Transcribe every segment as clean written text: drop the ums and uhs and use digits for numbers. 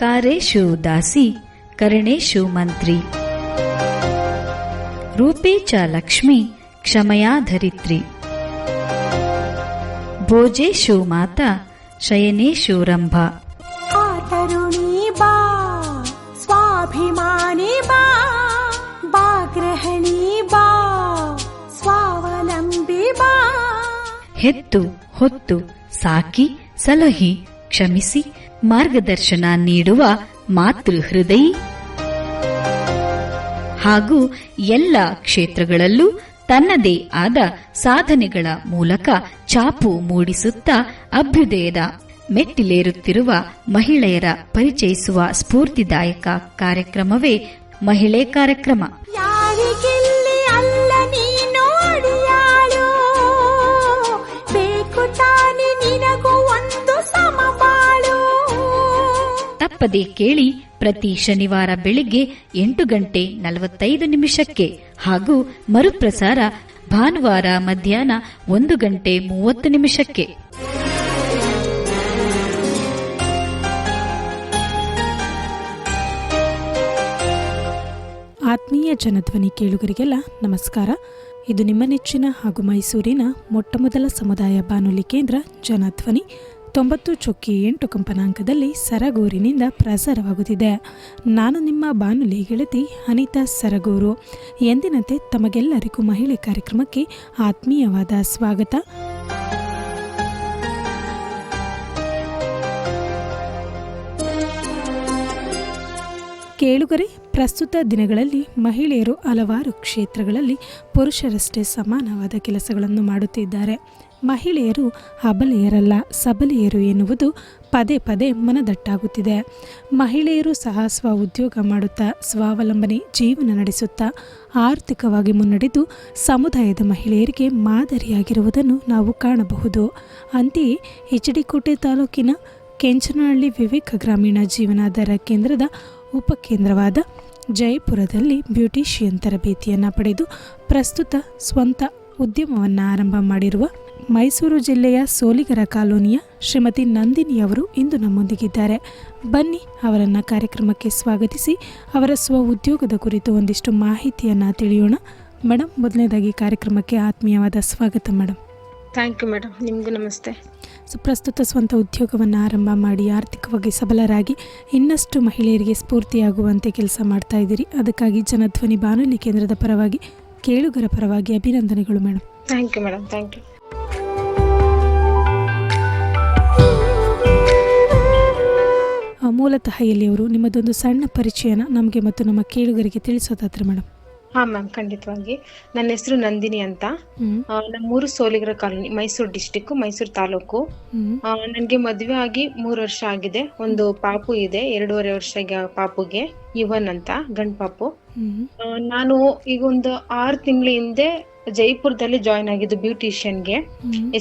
ಕಾರೇಶು ದಾಸಿ ಕರಣೇಶು ಮಂತ್ರಿ ರೂಪೇ ಚ ಲಕ್ಷ್ಮೀ ಕ್ಷಮಯಾ ಧರಿತ್ರಿ ಭೋಜೇಶು ಮಾತಾ ಶಯನೇಶು ರಂಭಾ ತರುಣಿ ಬಾ ಸ್ವಾಭಿಮಾನಿ ಬಾ ಬಾಗ್ರಹಣಿ ಬಾ ಸ್ವಾವಲಂಬಿ ಬಾ ಹೆತ್ತು ಹೊತ್ತು ಸಾಕಿ ಸಲಹಿ ಕ್ಷಮಿಸಿ ಮಾರ್ಗದರ್ಶನ ನೀಡುವ ಮಾತೃ ಹೃದಯಿ ಹಾಗೂ ಎಲ್ಲ ಕ್ಷೇತ್ರಗಳಲ್ಲೂ ತನ್ನದೇ ಆದ ಸಾಧನೆಗಳ ಮೂಲಕ ಛಾಪು ಮೂಡಿಸುತ್ತಾ ಅಭ್ಯುದಯದ ಮೆಟ್ಟಿಲೇರುತ್ತಿರುವ ಮಹಿಳೆಯರ ಪರಿಚಯಿಸುವ ಸ್ಫೂರ್ತಿದಾಯಕ ಕಾರ್ಯಕ್ರಮವೇ ಮಹಿಳೆ ಕಾರ್ಯಕ್ರಮ. ಯಾರಿಗೆಲ್ಲಿ ಅಲ್ಲ ನೀನೋಡಿಯಾಳು ಬೇಕು ತಾನೆ ನಿನಗೂ ಒಂದು ಸಮಬಾಳು. ತಪ್ಪದೆ ಕೇಳಿ ಪ್ರತಿ ಶನಿವಾರ ಬೆಳಿಗ್ಗೆ 8:45 ಹಾಗೂ ಮರುಪ್ರಸಾರ ಭಾನುವಾರ ಮಧ್ಯಾಹ್ನ 1:30. ಆತ್ಮೀಯ ಜನಧ್ವನಿ ಕೇಳುಗರಿಗೆಲ್ಲ ನಮಸ್ಕಾರ. ಇದು ನಿಮ್ಮ ನೆಚ್ಚಿನ ಹಾಗೂ ಮೈಸೂರಿನ ಮೊಟ್ಟಮೊದಲ ಸಮುದಾಯ ಬಾನುಲಿ ಕೇಂದ್ರ ಜನಧ್ವನಿ 90.8 ಕಂಪನಾಂಕದಲ್ಲಿ ಸರಗೂರಿನಿಂದ ಪ್ರಸಾರವಾಗುತ್ತಿದೆ. ನಾನು ನಿಮ್ಮ ಬಾನುಲಿ ಗೆಳತಿ ಅನಿತಾ ಸರಗೂರು. ಎಂದಿನಂತೆ ತಮಗೆಲ್ಲರಿಗೂ ಮಹಿಳೆ ಕಾರ್ಯಕ್ರಮಕ್ಕೆ ಆತ್ಮೀಯವಾದ ಸ್ವಾಗತ. ಕೇಳುಗರೆ, ಪ್ರಸ್ತುತ ದಿನಗಳಲ್ಲಿ ಮಹಿಳೆಯರು ಹಲವಾರು ಕ್ಷೇತ್ರಗಳಲ್ಲಿ ಪುರುಷರಷ್ಟೇ ಸಮಾನವಾದ ಕೆಲಸಗಳನ್ನು ಮಾಡುತ್ತಿದ್ದಾರೆ. ಮಹಿಳೆಯರು ಅಬಲೆಯರಲ್ಲ, ಸಬಲೆಯರು ಎನ್ನುವುದು ಪದೇ ಪದೇ ಮನದಟ್ಟಾಗುತ್ತಿದೆ. ಮಹಿಳೆಯರು ಸಹ ಸ್ವ ಉದ್ಯೋಗ ಮಾಡುತ್ತಾ ಸ್ವಾವಲಂಬನೆ ಜೀವನ ನಡೆಸುತ್ತಾ ಆರ್ಥಿಕವಾಗಿ ಮುನ್ನಡೆದು ಸಮುದಾಯದ ಮಹಿಳೆಯರಿಗೆ ಮಾದರಿಯಾಗಿರುವುದನ್ನು ನಾವು ಕಾಣಬಹುದು. ಅಂತೆಯೇ ಎಚ್.ಡಿ. ತಾಲೂಕಿನ ಕೆಂಚನಹಳ್ಳಿ ವಿವೇಕ ಗ್ರಾಮೀಣ ಜೀವನಾಧಾರ ಕೇಂದ್ರದ ಉಪಕೇಂದ್ರವಾದ ಜಯಪುರದಲ್ಲಿ ಬ್ಯೂಟಿಷಿಯನ್ ತರಬೇತಿಯನ್ನು ಪಡೆದು ಪ್ರಸ್ತುತ ಸ್ವಂತ ಉದ್ಯಮವನ್ನು ಆರಂಭ ಮಾಡಿರುವ ಮೈಸೂರು ಜಿಲ್ಲೆಯ ಸೋಲಿಗರ ಕಾಲೋನಿಯ ಶ್ರೀಮತಿ ನಂದಿನಿಯವರು ಇಂದು ನಮ್ಮೊಂದಿಗಿದ್ದಾರೆ. ಬನ್ನಿ ಅವರನ್ನು ಕಾರ್ಯಕ್ರಮಕ್ಕೆ ಸ್ವಾಗತಿಸಿ ಅವರ ಸ್ವ ಉದ್ಯೋಗದ ಕುರಿತು ಒಂದಿಷ್ಟು ಮಾಹಿತಿಯನ್ನು ತಿಳಿಯೋಣ. ಮೇಡಮ್, ಮೊದಲನೇದಾಗಿ ಕಾರ್ಯಕ್ರಮಕ್ಕೆ ಆತ್ಮೀಯವಾದ ಸ್ವಾಗತ ಮೇಡಮ್. Thank you madam. ನಿಮಗೂ ನಮಸ್ತೆ. ಪ್ರಸ್ತುತ ಸ್ವಂತ ಉದ್ಯೋಗವನ್ನು ಆರಂಭ ಮಾಡಿ ಆರ್ಥಿಕವಾಗಿ ಸಬಲರಾಗಿ ಇನ್ನಷ್ಟು ಮಹಿಳೆಯರಿಗೆ ಸ್ಫೂರ್ತಿಯಾಗುವಂತೆ ಕೆಲಸ ಮಾಡ್ತಾ ಇದ್ದೀರಿ. ಅದಕ್ಕಾಗಿ ಜನಧ್ವನಿ ಬಾನುಲಿ ಕೇಂದ್ರದ ಪರವಾಗಿ, ಕೇಳುಗರ ಪರವಾಗಿ ಅಭಿನಂದನೆಗಳು madam. Thank you madam. Thank you. ಮೂಲತಃ ಎಲ್ಲಿಯವರು, ನಿಮ್ಮದೊಂದು ಸಣ್ಣ ಪರಿಚಯನ ನಮಗೆ ಮತ್ತು ನಮ್ಮ ಕೇಳುಗರಿಗೆ ತಿಳಿಸೋದಾದ್ರೆ ಮೇಡಮ್. ಹಾ ಮ್ಯಾಮ್, ಖಂಡಿತವಾಗಿ. ನನ್ನ ಹೆಸರು ನಂದಿನಿ ಅಂತ. ನಮ್ಮೂರು ಸೋಲಿಗರ ಕಾಲೋನಿ, ಮೈಸೂರು ಡಿಸ್ಟಿಕ್, ಮೈಸೂರು ತಾಲೂಕು. ನನ್ಗೆ ಮದುವೆ ಆಗಿ 3 ವರ್ಷ ಆಗಿದೆ. ಒಂದು ಪಾಪು ಇದೆ, 2.5 ವರ್ಷ ಪಾಪುಗೆ, ಯುವನ್ ಅಂತ, ಗಂಡ್ ಪಾಪು. ನಾನು ಈಗ ಒಂದು 6 ತಿಂಗಳ ಹಿಂದೆ ಜೈಪುರದಲ್ಲಿ ಜಾಯ್ನ್ ಆಗಿದ್ದು ಬ್ಯೂಟಿಷಿಯನ್ಗೆ.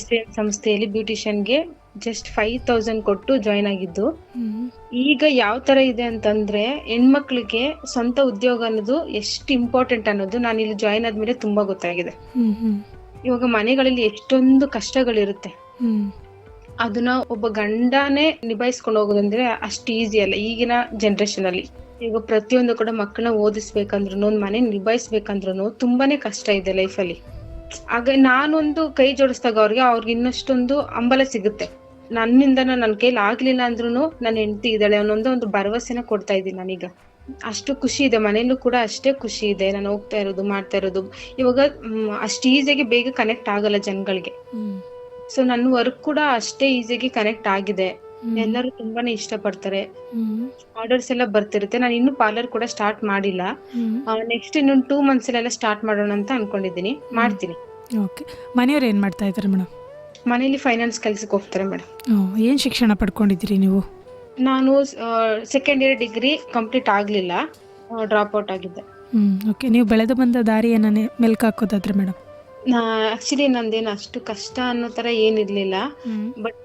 SVM ಸಂಸ್ಥೆಯಲ್ಲಿ ಬ್ಯೂಟಿಷಿಯನ್ಗೆ ಜಸ್ಟ್ 5,000 ಕೊಟ್ಟು ಜಾಯ್ನ್ ಆಗಿದ್ದು. ಈಗ ಯಾವ ತರ ಇದೆ ಅಂತಂದ್ರೆ, ಹೆಣ್ಮಕ್ಳಿಗೆ ಸ್ವಂತ ಉದ್ಯೋಗ ಅನ್ನೋದು ಎಷ್ಟು ಇಂಪಾರ್ಟೆಂಟ್ ಅನ್ನೋದು ನಾನು ಇಲ್ಲಿ ಜಾಯ್ನ್ ಆದ್ಮೇಲೆ ತುಂಬಾ ಗೊತ್ತಾಗಿದೆ. ಇವಾಗ ಮನೆಗಳಲ್ಲಿ ಎಷ್ಟೊಂದು ಕಷ್ಟಗಳಿರುತ್ತೆ, ಅದನ್ನ ಒಬ್ಬ ಗಂಡನೇ ನಿಭಾಯಿಸ್ಕೊಂಡು ಹೋಗೋದಂದ್ರೆ ಅಷ್ಟು ಈಸಿ ಅಲ್ಲ ಈಗಿನ ಜನರೇಷನ್ ಅಲ್ಲಿ. ಈಗ ಪ್ರತಿಯೊಂದು ಕೂಡ ಮಕ್ಕಳನ್ನ ಓದಿಸ್ಬೇಕಂದ್ರು, ಒಂದ್ ಮನೆ ನಿಭಾಯಿಸ್ಬೇಕಂದ್ರು ತುಂಬಾನೇ ಕಷ್ಟ ಇದೆ ಲೈಫಲ್ಲಿ. ಆಗ ನಾನೊಂದು ಕೈ ಜೋಡಿಸಿದಾಗ ಅವ್ರಿಗೆ ಇನ್ನಷ್ಟೊಂದು ಹಂಬಲ ಸಿಗುತ್ತೆ. ನನ್ನಿಂದ ನನ್ನ ಕೈಲಿ ಆಗ್ಲಿಲ್ಲ ಅಂದ್ರೂ ನನ್ನ ಹೆಂಡತಿ ಇದ್ದಾಳೆ ಅನ್ನೋ ಒಂದು ಭರವಸೆನ ಕೊಡ್ತಾ ಇದ್ದೀನಿ ನಾನೀಗ. ಅಷ್ಟು ಖುಷಿ ಇದೆ, ಮನೇಲೂ ಕೂಡ ಅಷ್ಟೇ ಖುಷಿ ಇದೆ. ನಾನು ಹೋಗ್ತಾ ಇರೋದು, ಮಾಡ್ತಾ ಇರೋದು ಇವಾಗ ಅಷ್ಟು ಈಸಿಯಾಗಿ ಬೇಗ ಕನೆಕ್ಟ್ ಆಗಲ್ಲ ಜನಗಳಿಗೆ. ಸೊ ನನ್ನ ವರ್ಕ್ ಕೂಡ ಅಷ್ಟೇ ಈಸಿಯಾಗಿ ಕನೆಕ್ಟ್ ಆಗಿದೆ. ಎಲ್ಲರೂ ತುಂಬಾನೇ ಇಷ್ಟ ಪಡ್ತಾರೆ, ಆರ್ಡರ್ಸ್ ಎಲ್ಲ ಬರ್ತಿರುತ್ತೆ. ನಾನು ಇನ್ನು ಪಾರ್ಲರ್ ಕೂಡ ಸ್ಟಾರ್ಟ್ ಮಾಡಿಲ್ಲ. ನೆಕ್ಸ್ಟ್ ಇನ್ನೊಂದು 2 months ಎಲ್ಲ ಸ್ಟಾರ್ಟ್ ಮಾಡೋಣ ಅಂತ ಅನ್ಕೊಂಡಿದ್ದೀನಿ, ಮಾಡ್ತೀನಿ. ಮನೆಯವ್ರು ಏನ್ ಮಾಡ್ತಾ ಇದ್ದಾರೆ ಮೇಡಮ್? ಮನೇಲಿ ಫೈನಾನ್ಸ್ ಕೆಲ್ಸಕ್ಕೆ ಹೋಗ್ತಾರೆ ಮೇಡಮ್. ಏನ್ ಶಿಕ್ಷಣ ಪಡ್ಕೊಂಡಿದ್ದೀರಿ ನೀವು? ನಾನು 2nd year ಡಿಗ್ರಿ ಕಂಪ್ಲೀಟ್ ಆಗ್ಲಿಲ್ಲ, ಡ್ರಾಪ್ ಔಟ್ ಆಗಿದ್ದೆ. ನೀವು ಬೆಳೆದು ಬಂದ ದಾರಿಯನ್ನ ಮೆಲ್ಕಾಕೋದಾದ್ರೆ ಮೇಡಮ್? ಆಕ್ಚುಲಿ ನಂದೇನು ಅಷ್ಟು ಕಷ್ಟ ಅನ್ನೋ ತರ ಏನಿರ್ಲಿಲ್ಲ. ಬಟ್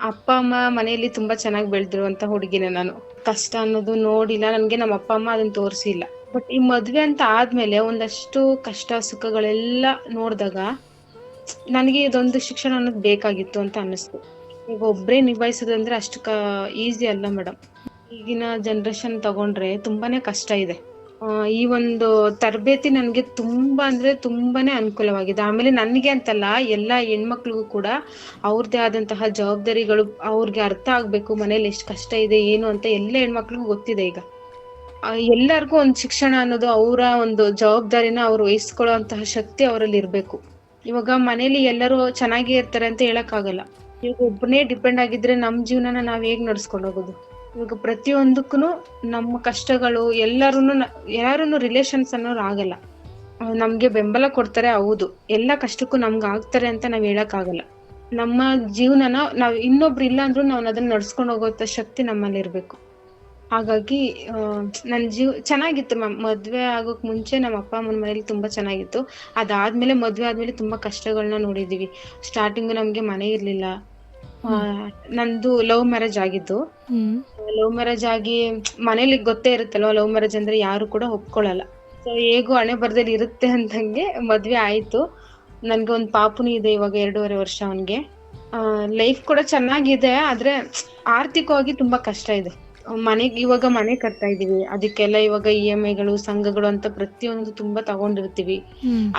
ಅಪ್ಪ ಅಮ್ಮ ಮನೆಯಲ್ಲಿ ತುಂಬಾ ಚೆನ್ನಾಗಿ ಬೆಳೆದಿರುವಂತ ಹುಡುಗಿನೇ ನಾನು. ಕಷ್ಟ ಅನ್ನೋದು ನೋಡಿಲ್ಲ, ನನ್ಗೆ ನಮ್ಮ ಅಪ್ಪ ಅಮ್ಮ ಅದನ್ನ ತೋರಿಸಿಲ್ಲ. ಬಟ್ ಈ ಮದ್ವೆ ಅಂತ ಆದ್ಮೇಲೆ ಒಂದಷ್ಟು ಕಷ್ಟ ಸುಖಗಳೆಲ್ಲ ನೋಡಿದಾಗ ನನಗೆ ಇದೊಂದು ಶಿಕ್ಷಣ ಅನ್ನೋದು ಬೇಕಾಗಿತ್ತು ಅಂತ ಅನ್ನಿಸ್ತು. ಈಗ ಒಬ್ಬರೇ ನಿಭಾಯಿಸೋದಂದ್ರೆ ಅಷ್ಟು ಈಸಿ ಅಲ್ಲ ಮೇಡಮ್. ಈಗಿನ ಜನರೇಷನ್ ತಗೊಂಡ್ರೆ ತುಂಬಾನೇ ಕಷ್ಟ ಇದೆ. ಈ ಒಂದು ತರಬೇತಿ ನನ್ಗೆ ತುಂಬಾನೇ ಅನುಕೂಲವಾಗಿದೆ. ಆಮೇಲೆ ನನ್ಗೆ ಅಂತಲ್ಲ, ಎಲ್ಲಾ ಹೆಣ್ಮಕ್ಳಿಗೂ ಕೂಡ ಅವ್ರದ್ದೇ ಆದಂತಹ ಜವಾಬ್ದಾರಿಗಳು ಅವ್ರಿಗೆ ಅರ್ಥ ಆಗ್ಬೇಕು. ಮನೇಲಿ ಎಷ್ಟು ಕಷ್ಟ ಇದೆ ಏನು ಅಂತ ಎಲ್ಲ ಹೆಣ್ಮಕ್ಳಿಗೂ ಗೊತ್ತಿದೆ ಈಗ. ಎಲ್ಲರಿಗೂ ಒಂದು ಶಿಕ್ಷಣ ಅನ್ನೋದು ಅವರ ಒಂದು ಜವಾಬ್ದಾರಿನ ಅವ್ರು ವಹಿಸ್ಕೊಳ್ಳುವಂತಹ ಶಕ್ತಿ ಅವರಲ್ಲಿ ಇರ್ಬೇಕು. ಇವಾಗ ಮನೇಲಿ ಎಲ್ಲರೂ ಚೆನ್ನಾಗಿ ಇರ್ತಾರೆ ಅಂತ ಹೇಳಕ್ಕಾಗಲ್ಲ. ಇವಾಗ ಒಬ್ಬನೇ ಡಿಪೆಂಡ್ ಆಗಿದ್ರೆ ನಮ್ ಜೀವನನ ನಾವ್ ಹೇಗ್ ನಡ್ಸ್ಕೊಂಡು ಹೋಗೋದು? ಇವಾಗ ಪ್ರತಿಯೊಂದಕ್ಕೂ ನಮ್ಮ ಕಷ್ಟಗಳು ಯಾರೂನು ರಿಲೇಷನ್ಸ್ ಅನ್ನೋರು ಆಗಲ್ಲ. ನಮ್ಗೆ ಬೆಂಬಲ ಕೊಡ್ತಾರೆ, ಹೌದು. ಎಲ್ಲ ಕಷ್ಟಕ್ಕೂ ನಮ್ಗೆ ಆಗ್ತಾರೆ ಅಂತ ನಾವ್ ಹೇಳಕ್ ಆಗಲ್ಲ. ನಮ್ಮ ಜೀವನನ ನಾವ್ ಇನ್ನೊಬ್ರು ಇಲ್ಲ ಅಂದ್ರೂ ನಾವ್ ಅದನ್ನ ನಡ್ಸ್ಕೊಂಡು ಹೋಗೋಂಥ ಶಕ್ತಿ ನಮ್ಮಲ್ಲಿ ಇರ್ಬೇಕು. ಹಾಗಾಗಿ ನನ್ ಚೆನ್ನಾಗಿತ್ತು ಮ್ಯಾಮ್. ಮದ್ವೆ ಆಗೋಕ್ ಮುಂಚೆ ನಮ್ಮ ಅಪ್ಪ ಅಮ್ಮನ ಮನೇಲಿ ತುಂಬಾ ಚೆನ್ನಾಗಿತ್ತು. ಅದಾದ್ಮೇಲೆ ಮದ್ವೆ ಆದ್ಮೇಲೆ ತುಂಬಾ ಕಷ್ಟಗಳನ್ನ ನೋಡಿದೀವಿ. ಸ್ಟಾರ್ಟಿಂಗ್ ನಮ್ಗೆ ಮನೆ ಇರ್ಲಿಲ್ಲ. ನಂದು ಲವ್ ಮ್ಯಾರೇಜ್ ಆಗಿದ್ದು. ಲವ್ ಮ್ಯಾರೇಜ್ ಆಗಿ ಮನೇಲಿ ಗೊತ್ತೇ ಇರುತ್ತಲ್ವಾ, ಲವ್ ಮ್ಯಾರೇಜ್ ಅಂದ್ರೆ ಯಾರು ಕೂಡ ಒಪ್ಕೊಳಲ್ಲ. ಸೊ ಹೇಗೋ ಹಣೆ ಬರ್ದಲ್ಲಿ ಇರುತ್ತೆ ಅಂತಂಗೆ ಮದ್ವೆ ಆಯ್ತು. ನನ್ಗೆ ಒಂದ್ ಪಾಪುನು ಇದೆ ಇವಾಗ 2.5 ವರ್ಷ ಅವನ್ಗೆ. ಲೈಫ್ ಕೂಡ ಚೆನ್ನಾಗಿದೆ, ಆದ್ರೆ ಆರ್ಥಿಕವಾಗಿ ತುಂಬಾ ಕಷ್ಟ ಇದೆ. ಇವಾಗ ಮನೆ ಕಟ್ತಾ ಇದೀವಿ, ಅದಕ್ಕೆಲ್ಲ ಇವಾಗ EMIಗಳು ಸಂಘಗಳು ಅಂತ ಪ್ರತಿಯೊಂದು ತುಂಬಾ ತಗೊಂಡಿರ್ತೀವಿ.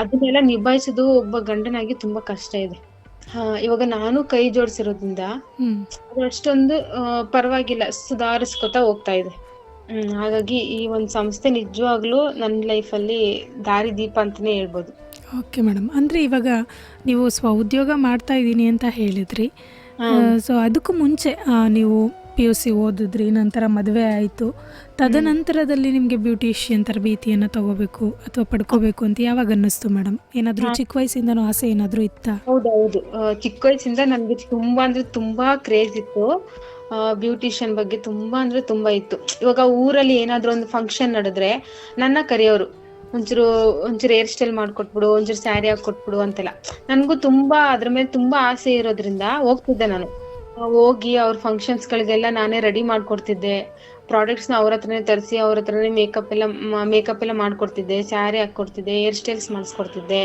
ಅದನ್ನೆಲ್ಲ ನಿಭಾಯಿಸೋದು ಒಬ್ಬ ಗಂಡನಾಗಿ ತುಂಬಾ ಕಷ್ಟ ಇದೆ. ಇವಾಗ ನಾನು ಕೈ ಜೋಡಿಸಿರೋದ್ರಿಂದ ಅದು ಅಷ್ಟೊಂದು ಪರವಾಗಿಲ್ಲ, ಸುಧಾರಿಸ್ಕೊತಾ ಹೋಗ್ತಾ ಇದೆ. ಹಾಗಾಗಿ ಈ ಒಂದ್ ಸಂಸ್ಥೆ ನಿಜವಾಗ್ಲೂ ನನ್ನ ಲೈಫಲ್ಲಿ ದಾರಿ ದೀಪ ಅಂತಾನೆ ಹೇಳ್ಬೋದು. ಓಕೆ ಮೇಡಮ್, ಅಂದರೆ ಇವಾಗ ನೀವು ಸ್ವಉದ್ಯೋಗ ಮಾಡ್ತಾ ಇದ್ದೀನಿ ಅಂತ ಹೇಳಿದ್ರಿ. ಸೊ ಅದಕ್ಕೂ ಮುಂಚೆ ನೀವು PUC ಓದಿದ್ರಿ, ನಂತರ ಮದುವೆ ಆಯಿತು. ತದನಂತರದಲ್ಲಿ ನಿಮಗೆ ಬ್ಯೂಟಿಷಿಯನ್ ತರಬೇತಿಯನ್ನು ತಗೋಬೇಕು ಅಥವಾ ಪಡ್ಕೋಬೇಕು ಅಂತ ಯಾವಾಗ ಅನ್ನಿಸ್ತು ಮೇಡಮ್? ಏನಾದರೂ ಚಿಕ್ಕ ವಯಸ್ಸಿಂದನೂ ಆಸೆ ಏನಾದರೂ ಇತ್ತಾ? ಹೌದೌದು, ಚಿಕ್ಕ ವಯಸ್ಸಿಂದ ನನ್ಗೆ ತುಂಬಾ ಕ್ರೇಜ್ ಇತ್ತು. ಬ್ಯೂಟಿಷಿಯನ್ ಬಗ್ಗೆ ತುಂಬಾ ಇತ್ತು. ಇವಾಗ ಊರಲ್ಲಿ ಏನಾದ್ರು ಒಂದು ಫಂಕ್ಷನ್ ನಡೆದ್ರೆ ನನ್ನ ಕರೆಯೋರು, ಒಂಚೂರು ಹೇರ್ ಸ್ಟೈಲ್ ಮಾಡ್ಕೊಟ್ಬಿಡು, ಒಂಚೂರು ಸ್ಯಾರಿ ಹಾಕೊಟ್ಬಿಡು ಅಂತೆಲ್ಲ. ನನ್ಗೂ ಅದ್ರ ಮೇಲೆ ತುಂಬಾ ಆಸೆ ಇರೋದ್ರಿಂದ ಹೋಗ್ತಿದ್ದೆ ನಾನು. ಹೋಗಿ ಅವ್ರ ಫಂಕ್ಷನ್ಸ್ ಗಳಿಗೆಲ್ಲ ನಾನೇ ರೆಡಿ ಮಾಡ್ಕೊಡ್ತಿದ್ದೆ. ಪ್ರಾಡಕ್ಟ್ಸ್ ನ ಅವ್ರ ಹತ್ರನೇ ತರಿಸಿ ಅವ್ರ ಹತ್ರನೇ ಮೇಕಪ್ ಎಲ್ಲ ಮಾಡ್ಕೊಡ್ತಿದ್ದೆ, ಸ್ಯಾರಿ ಹಾಕೊಡ್ತಿದ್ದೆ, ಹೇರ್ ಸ್ಟೈಲ್ಸ್ ಮಾಡಿಸ್ಕೊಡ್ತಿದ್ದೆ,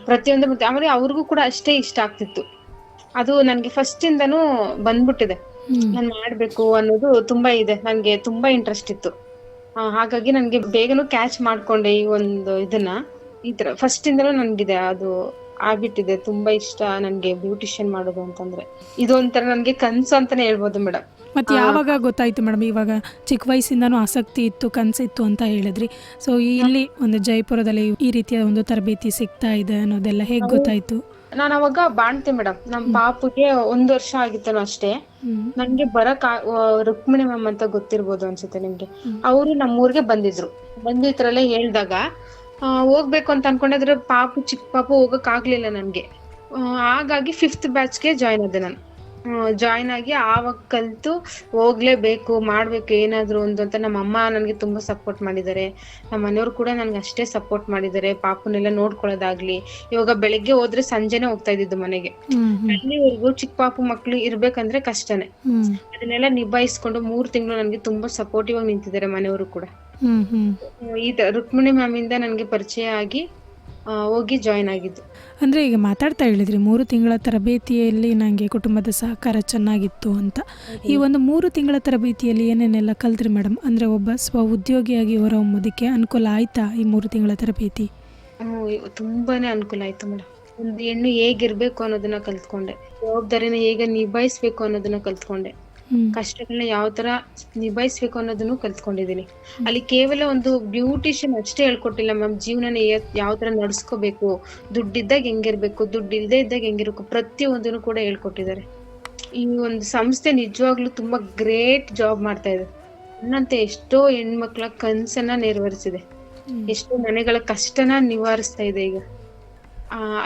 ಪ್ರತಿಯೊಂದು. ಆಮೇಲೆ ಅವ್ರಿಗೂ ಕೂಡ ಅಷ್ಟೇ ಇಷ್ಟ ಆಗ್ತಿತ್ತು. ಅದು ನನ್ಗೆ ಫಸ್ಟ್ ಇಂದನೂ ಬಂದ್ಬಿಟ್ಟಿದೆ. ನಾನ್ ಮಾಡ್ಬೇಕು ಅನ್ನೋದು ತುಂಬಾ ಇದೆ, ನನ್ಗೆ ತುಂಬಾ ಇಂಟ್ರೆಸ್ಟ್ ಇತ್ತು. ಹಾಗಾಗಿ ನನ್ಗೆ ಬೇಗನೂ ಕ್ಯಾಚ್ ಮಾಡ್ಕೊಂಡೆ ಈ ಒಂದು ಇದನ್ನ. ಈ ತರ ಫಸ್ಟ್ ಇಂದನೂ ನನ್ಗಿದೆ ಅದು ಆಗ್ಬಿಟ್ಟಿದೆ. ತುಂಬಾ ಇಷ್ಟ ನನ್ಗೆ ಬ್ಯೂಟಿಷಿಯನ್ ಮಾಡೋದು ಅಂತಂದ್ರೆ. ಇದೊಂಥರ ನನ್ಗೆ ಕನ್ಸು ಅಂತಾನೆ ಹೇಳ್ಬೋದು ಮೇಡಮ್. ಮತ್ತೆ ಯಾವಾಗ ಗೊತ್ತಾಯ್ತು ಮೇಡಮ್? ಇವಾಗ ಚಿಕ್ಕ ವಯಸ್ಸಿಂದನೂ ಆಸಕ್ತಿ ಇತ್ತು, ಕನಸಿತ್ತು ಅಂತ ಹೇಳಿದ್ರಿ. ಸೊ ಇಲ್ಲಿ ಒಂದು ಜೈಪುರದಲ್ಲಿ ಈ ರೀತಿಯ ಒಂದು ತರಬೇತಿ ಸಿಗ್ತಾ ಇದೆ ಅನ್ನೋದೆಲ್ಲ ಹೇಗೆ ಗೊತ್ತಾಯ್ತು? ನಾನು ಅವಾಗ ಬಾಣ್ತೆ ಮೇಡಮ್, ನಮ್ ಪಾಪುಗೆ 1 ವರ್ಷ ಆಗಿತ್ತೇನೋ ಅಷ್ಟೇ. ನನ್ಗೆ ರುಕ್ಮಿಣಿ ಮ್ಯಾಮ್ ಅಂತ ಗೊತ್ತಿರ್ಬೋದು ಅನ್ಸುತ್ತೆ ನಿಮ್ಗೆ. ಅವರು ನಮ್ಮೂರ್ಗೆ ಬಂದಿದ್ರು. ಬಂದು ಈ ತರ ಎಲ್ಲ ಹೇಳ್ದಾಗ ಹೋಗ್ಬೇಕು ಅಂತ ಅನ್ಕೊಂಡಿದ್ರೆ ಚಿಕ್ಕ ಪಾಪು ಹೋಗಕ್ ಆಗ್ಲಿಲ್ಲ ನನ್ಗೆ. ಹಾಗಾಗಿ 5th ಬ್ಯಾಚ್ಗೆ ಜಾಯ್ನ್ ಆದೆ ನಾನು. ಜಾಯ್ನ್ ಆಗಿ ಆವಾಗ ಕಲ್ತು ಹೋಗ್ಲೇಬೇಕು, ಮಾಡ್ಬೇಕು ಏನಾದ್ರು ಒಂದು ಅಂತ. ನಮ್ಮ ಅಮ್ಮ ನನ್ಗೆ ತುಂಬಾ ಸಪೋರ್ಟ್ ಮಾಡಿದ್ದಾರೆ. ನಮ್ಮ ಮನೆಯವ್ರು ಕೂಡ ನನ್ಗೆ ಅಷ್ಟೇ ಸಪೋರ್ಟ್ ಮಾಡಿದ್ದಾರೆ. ಪಾಪುನೆಲ್ಲ ನೋಡ್ಕೊಳ್ಳೋದಾಗ್ಲಿ. ಇವಾಗ ಬೆಳಿಗ್ಗೆ ಹೋದ್ರೆ ಸಂಜೆನೆ ಹೋಗ್ತಾ ಇದ್ದಿದ್ದು ಮನೆಗೆ. ಅಲ್ಲಿವರೆಗೂ ಚಿಕ್ಕ ಪಾಪು ಮಕ್ಳು ಇರ್ಬೇಕಂದ್ರೆ ಕಷ್ಟನೇ. ಅದನ್ನೆಲ್ಲ ನಿಭಾಯಿಸ್ಕೊಂಡು 3 ತಿಂಗಳು ನನ್ಗೆ ತುಂಬಾ ಸಪೋರ್ಟಿವ್ ಆಗಿ ನಿಂತಿದ್ದಾರೆ ಮನೆಯವರು ಕೂಡ. ಈ ರುಕ್ಮಿಣಿ ಮ್ಯಾಮ್ ಇಂದ ನನ್ಗೆ ಪರಿಚಯ ಆಗಿ ಹೋಗಿ ಜಾಯ್ನ್ ಆಗಿದ್ದು. ಅಂದರೆ ಈಗ ಮಾತಾಡ್ತಾ ಹೇಳಿದ್ರಿ 3 ತಿಂಗಳ ತರಬೇತಿಯಲ್ಲಿ ನನಗೆ ಕುಟುಂಬದ ಸಹಕಾರ ಚೆನ್ನಾಗಿತ್ತು ಅಂತ. ಈ ಒಂದು 3 ತಿಂಗಳ ತರಬೇತಿಯಲ್ಲಿ ಏನೇನೆಲ್ಲ ಕಲ್ತ್ರಿ ಮೇಡಮ್? ಅಂದರೆ ಒಬ್ಬ ಉದ್ಯೋಗಿಯಾಗಿ ಹೊರಹೊಮ್ಮೋದಕ್ಕೆ ಅನುಕೂಲ ಆಯ್ತಾ ಈ 3 ತಿಂಗಳ ತರಬೇತಿ? ತುಂಬಾನೇ ಅನುಕೂಲ ಆಯ್ತು ಮೇಡಮ್. ಒಂದು ಹೆಣ್ಣು ಹೇಗಿರ್ಬೇಕು ಅನ್ನೋದನ್ನ ಕಲ್ತ್ಕೊಂಡೆ, ಜವಾಬ್ದಾರಿನ ಹೇಗೆ ನಿಭಾಯಿಸ್ಬೇಕು ಅನ್ನೋದನ್ನ ಕಲ್ತ್ಕೊಂಡೆ, ಕಷ್ಟಗಳನ್ನ ಯಾವ ತರ ನಿಭಾಯಿಸ್ಬೇಕು ಅನ್ನೋದನ್ನು ಕಲ್ತ್ಕೊಂಡಿದೀನಿ. ಅಲ್ಲಿ ಕೇವಲ ಒಂದು ಬ್ಯೂಟಿಷಿಯನ್ ಅಷ್ಟೇ ಹೇಳ್ಕೊಟ್ಟಿಲ್ಲ ಮ್ಯಾಮ್, ಜೀವನನ ಯಾವ ತರ ನಡ್ಸ್ಕೋಬೇಕು, ದುಡ್ಡಿದ್ದಾಗ ಹೆಂಗಿರ್ಬೇಕು, ದುಡ್ಡು ಇಲ್ದೇ ಇದ್ದಾಗ ಹೆಂಗಿರ್ಬೇಕು, ಪ್ರತಿಯೊಂದನ್ನು ಕೂಡ ಹೇಳ್ಕೊಟ್ಟಿದ್ದಾರೆ. ಈ ಒಂದು ಸಂಸ್ಥೆ ನಿಜವಾಗ್ಲೂ ತುಂಬಾ ಗ್ರೇಟ್ ಜಾಬ್ ಮಾಡ್ತಾ ಇದೆ. ನನ್ನಂತೆ ಎಷ್ಟೋ ಹೆಣ್ಮಕ್ಳ ಕನ್ಸನ್ನ ನೆರವೇರಿಸಿದೆ, ಎಷ್ಟೋ ಮನೆಗಳ ಕಷ್ಟನ ನಿವಾರಿಸ್ತಾ ಇದೆ. ಈಗ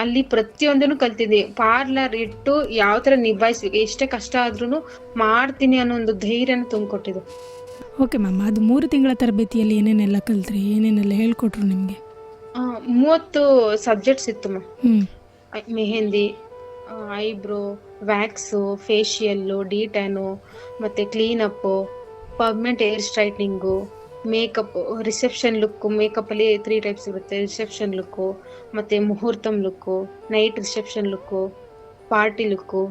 ಅಲ್ಲಿ ಪ್ರತಿಯೊಂದನ್ನು ಕಲ್ತಿದ್ದೆ. ಪಾರ್ಲರ್ ಇಟ್ಟು ಯಾವ ತರ ನಿಭಾಯಿಸ್ಬೇಕು, ಎಷ್ಟೇ ಕಷ್ಟ ಆದ್ರೂ ಮಾಡ್ತೀನಿ ಅನ್ನೋ ಒಂದು ಧೈರ್ಯನ ತುಂಬಿಕೊಟ್ಟಿದೆ. ಓಕೆ ಮ್ಯಾಮ್, ಅದು 3 ತಿಂಗಳ ತರಬೇತಿಯಲ್ಲಿ ಏನೇನೆಲ್ಲ ಕಲ್ತ್ರಿ, ಏನೇನೆಲ್ಲ ಹೇಳ್ಕೊಟ್ರು ನಿಮಗೆ? 30 ಸಬ್ಜೆಕ್ಟ್ಸ್ ಇತ್ತು ma'am. Mehndi, eyebrow, wax, facial, detan, ಮತ್ತೆ clean up, permanent hair straightening, makeup, reception look. Makeup ಅಲ್ಲಿ 3 ಟೈಪ್ಸ್ ಇರುತ್ತೆ. ರಿಸೆಪ್ಷನ್ ಲುಕ್ಕು, ಮತ್ತೆ ಮುಹೂರ್ತಂ look, night reception look, party look,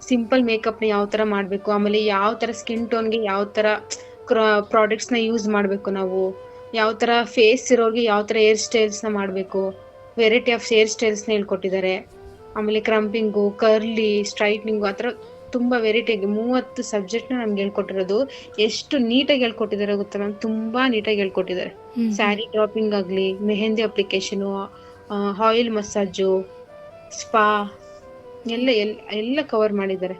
simple makeup ನ ಯಾವ ತರ ಮಾಡ್ಬೇಕು, ಆಮೇಲೆ ಯಾವ ತರ ಸ್ಕಿನ್ ಟೋನ್ಗೆ ಯಾವ ತರ ಪ್ರಾಡಕ್ಟ್ಸ್ನ ಯೂಸ್ ಮಾಡಬೇಕು ನಾವು, ಯಾವ ಥರ ಫೇಸ್ ಇರೋರಿಗೆ ಯಾವ ಥರ ಹೇರ್ ಸ್ಟೈಲ್ಸ್ನ ಮಾಡಬೇಕು, ವೆರೈಟಿ ಆಫ್ ಹೇರ್ ಸ್ಟೈಲ್ಸ್ನ ಹೇಳ್ಕೊಟ್ಟಿದ್ದಾರೆ. ಆಮೇಲೆ ಕ್ರಂಪಿಂಗು, ಕರ್ಲಿ, ಸ್ಟ್ರೈಟ್ನಿಂಗು, ಆ ಥರ ತುಂಬ ವೆರೈಟಿಯಾಗಿ 30 ಸಬ್ಜೆಕ್ಟ್ನ ನಮ್ಗೆ ಹೇಳ್ಕೊಟ್ಟಿರೋದು. ಎಷ್ಟು ನೀಟಾಗಿ ಹೇಳ್ಕೊಟ್ಟಿದ್ದಾರೆ ಗೊತ್ತಾ ಮ್ಯಾಮ್, ತುಂಬಾ ನೀಟಾಗಿ ಹೇಳ್ಕೊಟ್ಟಿದ್ದಾರೆ. ಸ್ಯಾರಿ ಡ್ರಾಪಿಂಗ್ ಆಗಲಿ, mehndi application, oil massage, spa ಎಲ್ಲ ಎಲ್ಲ ಕವರ್ ಮಾಡಿದ್ದಾರೆ.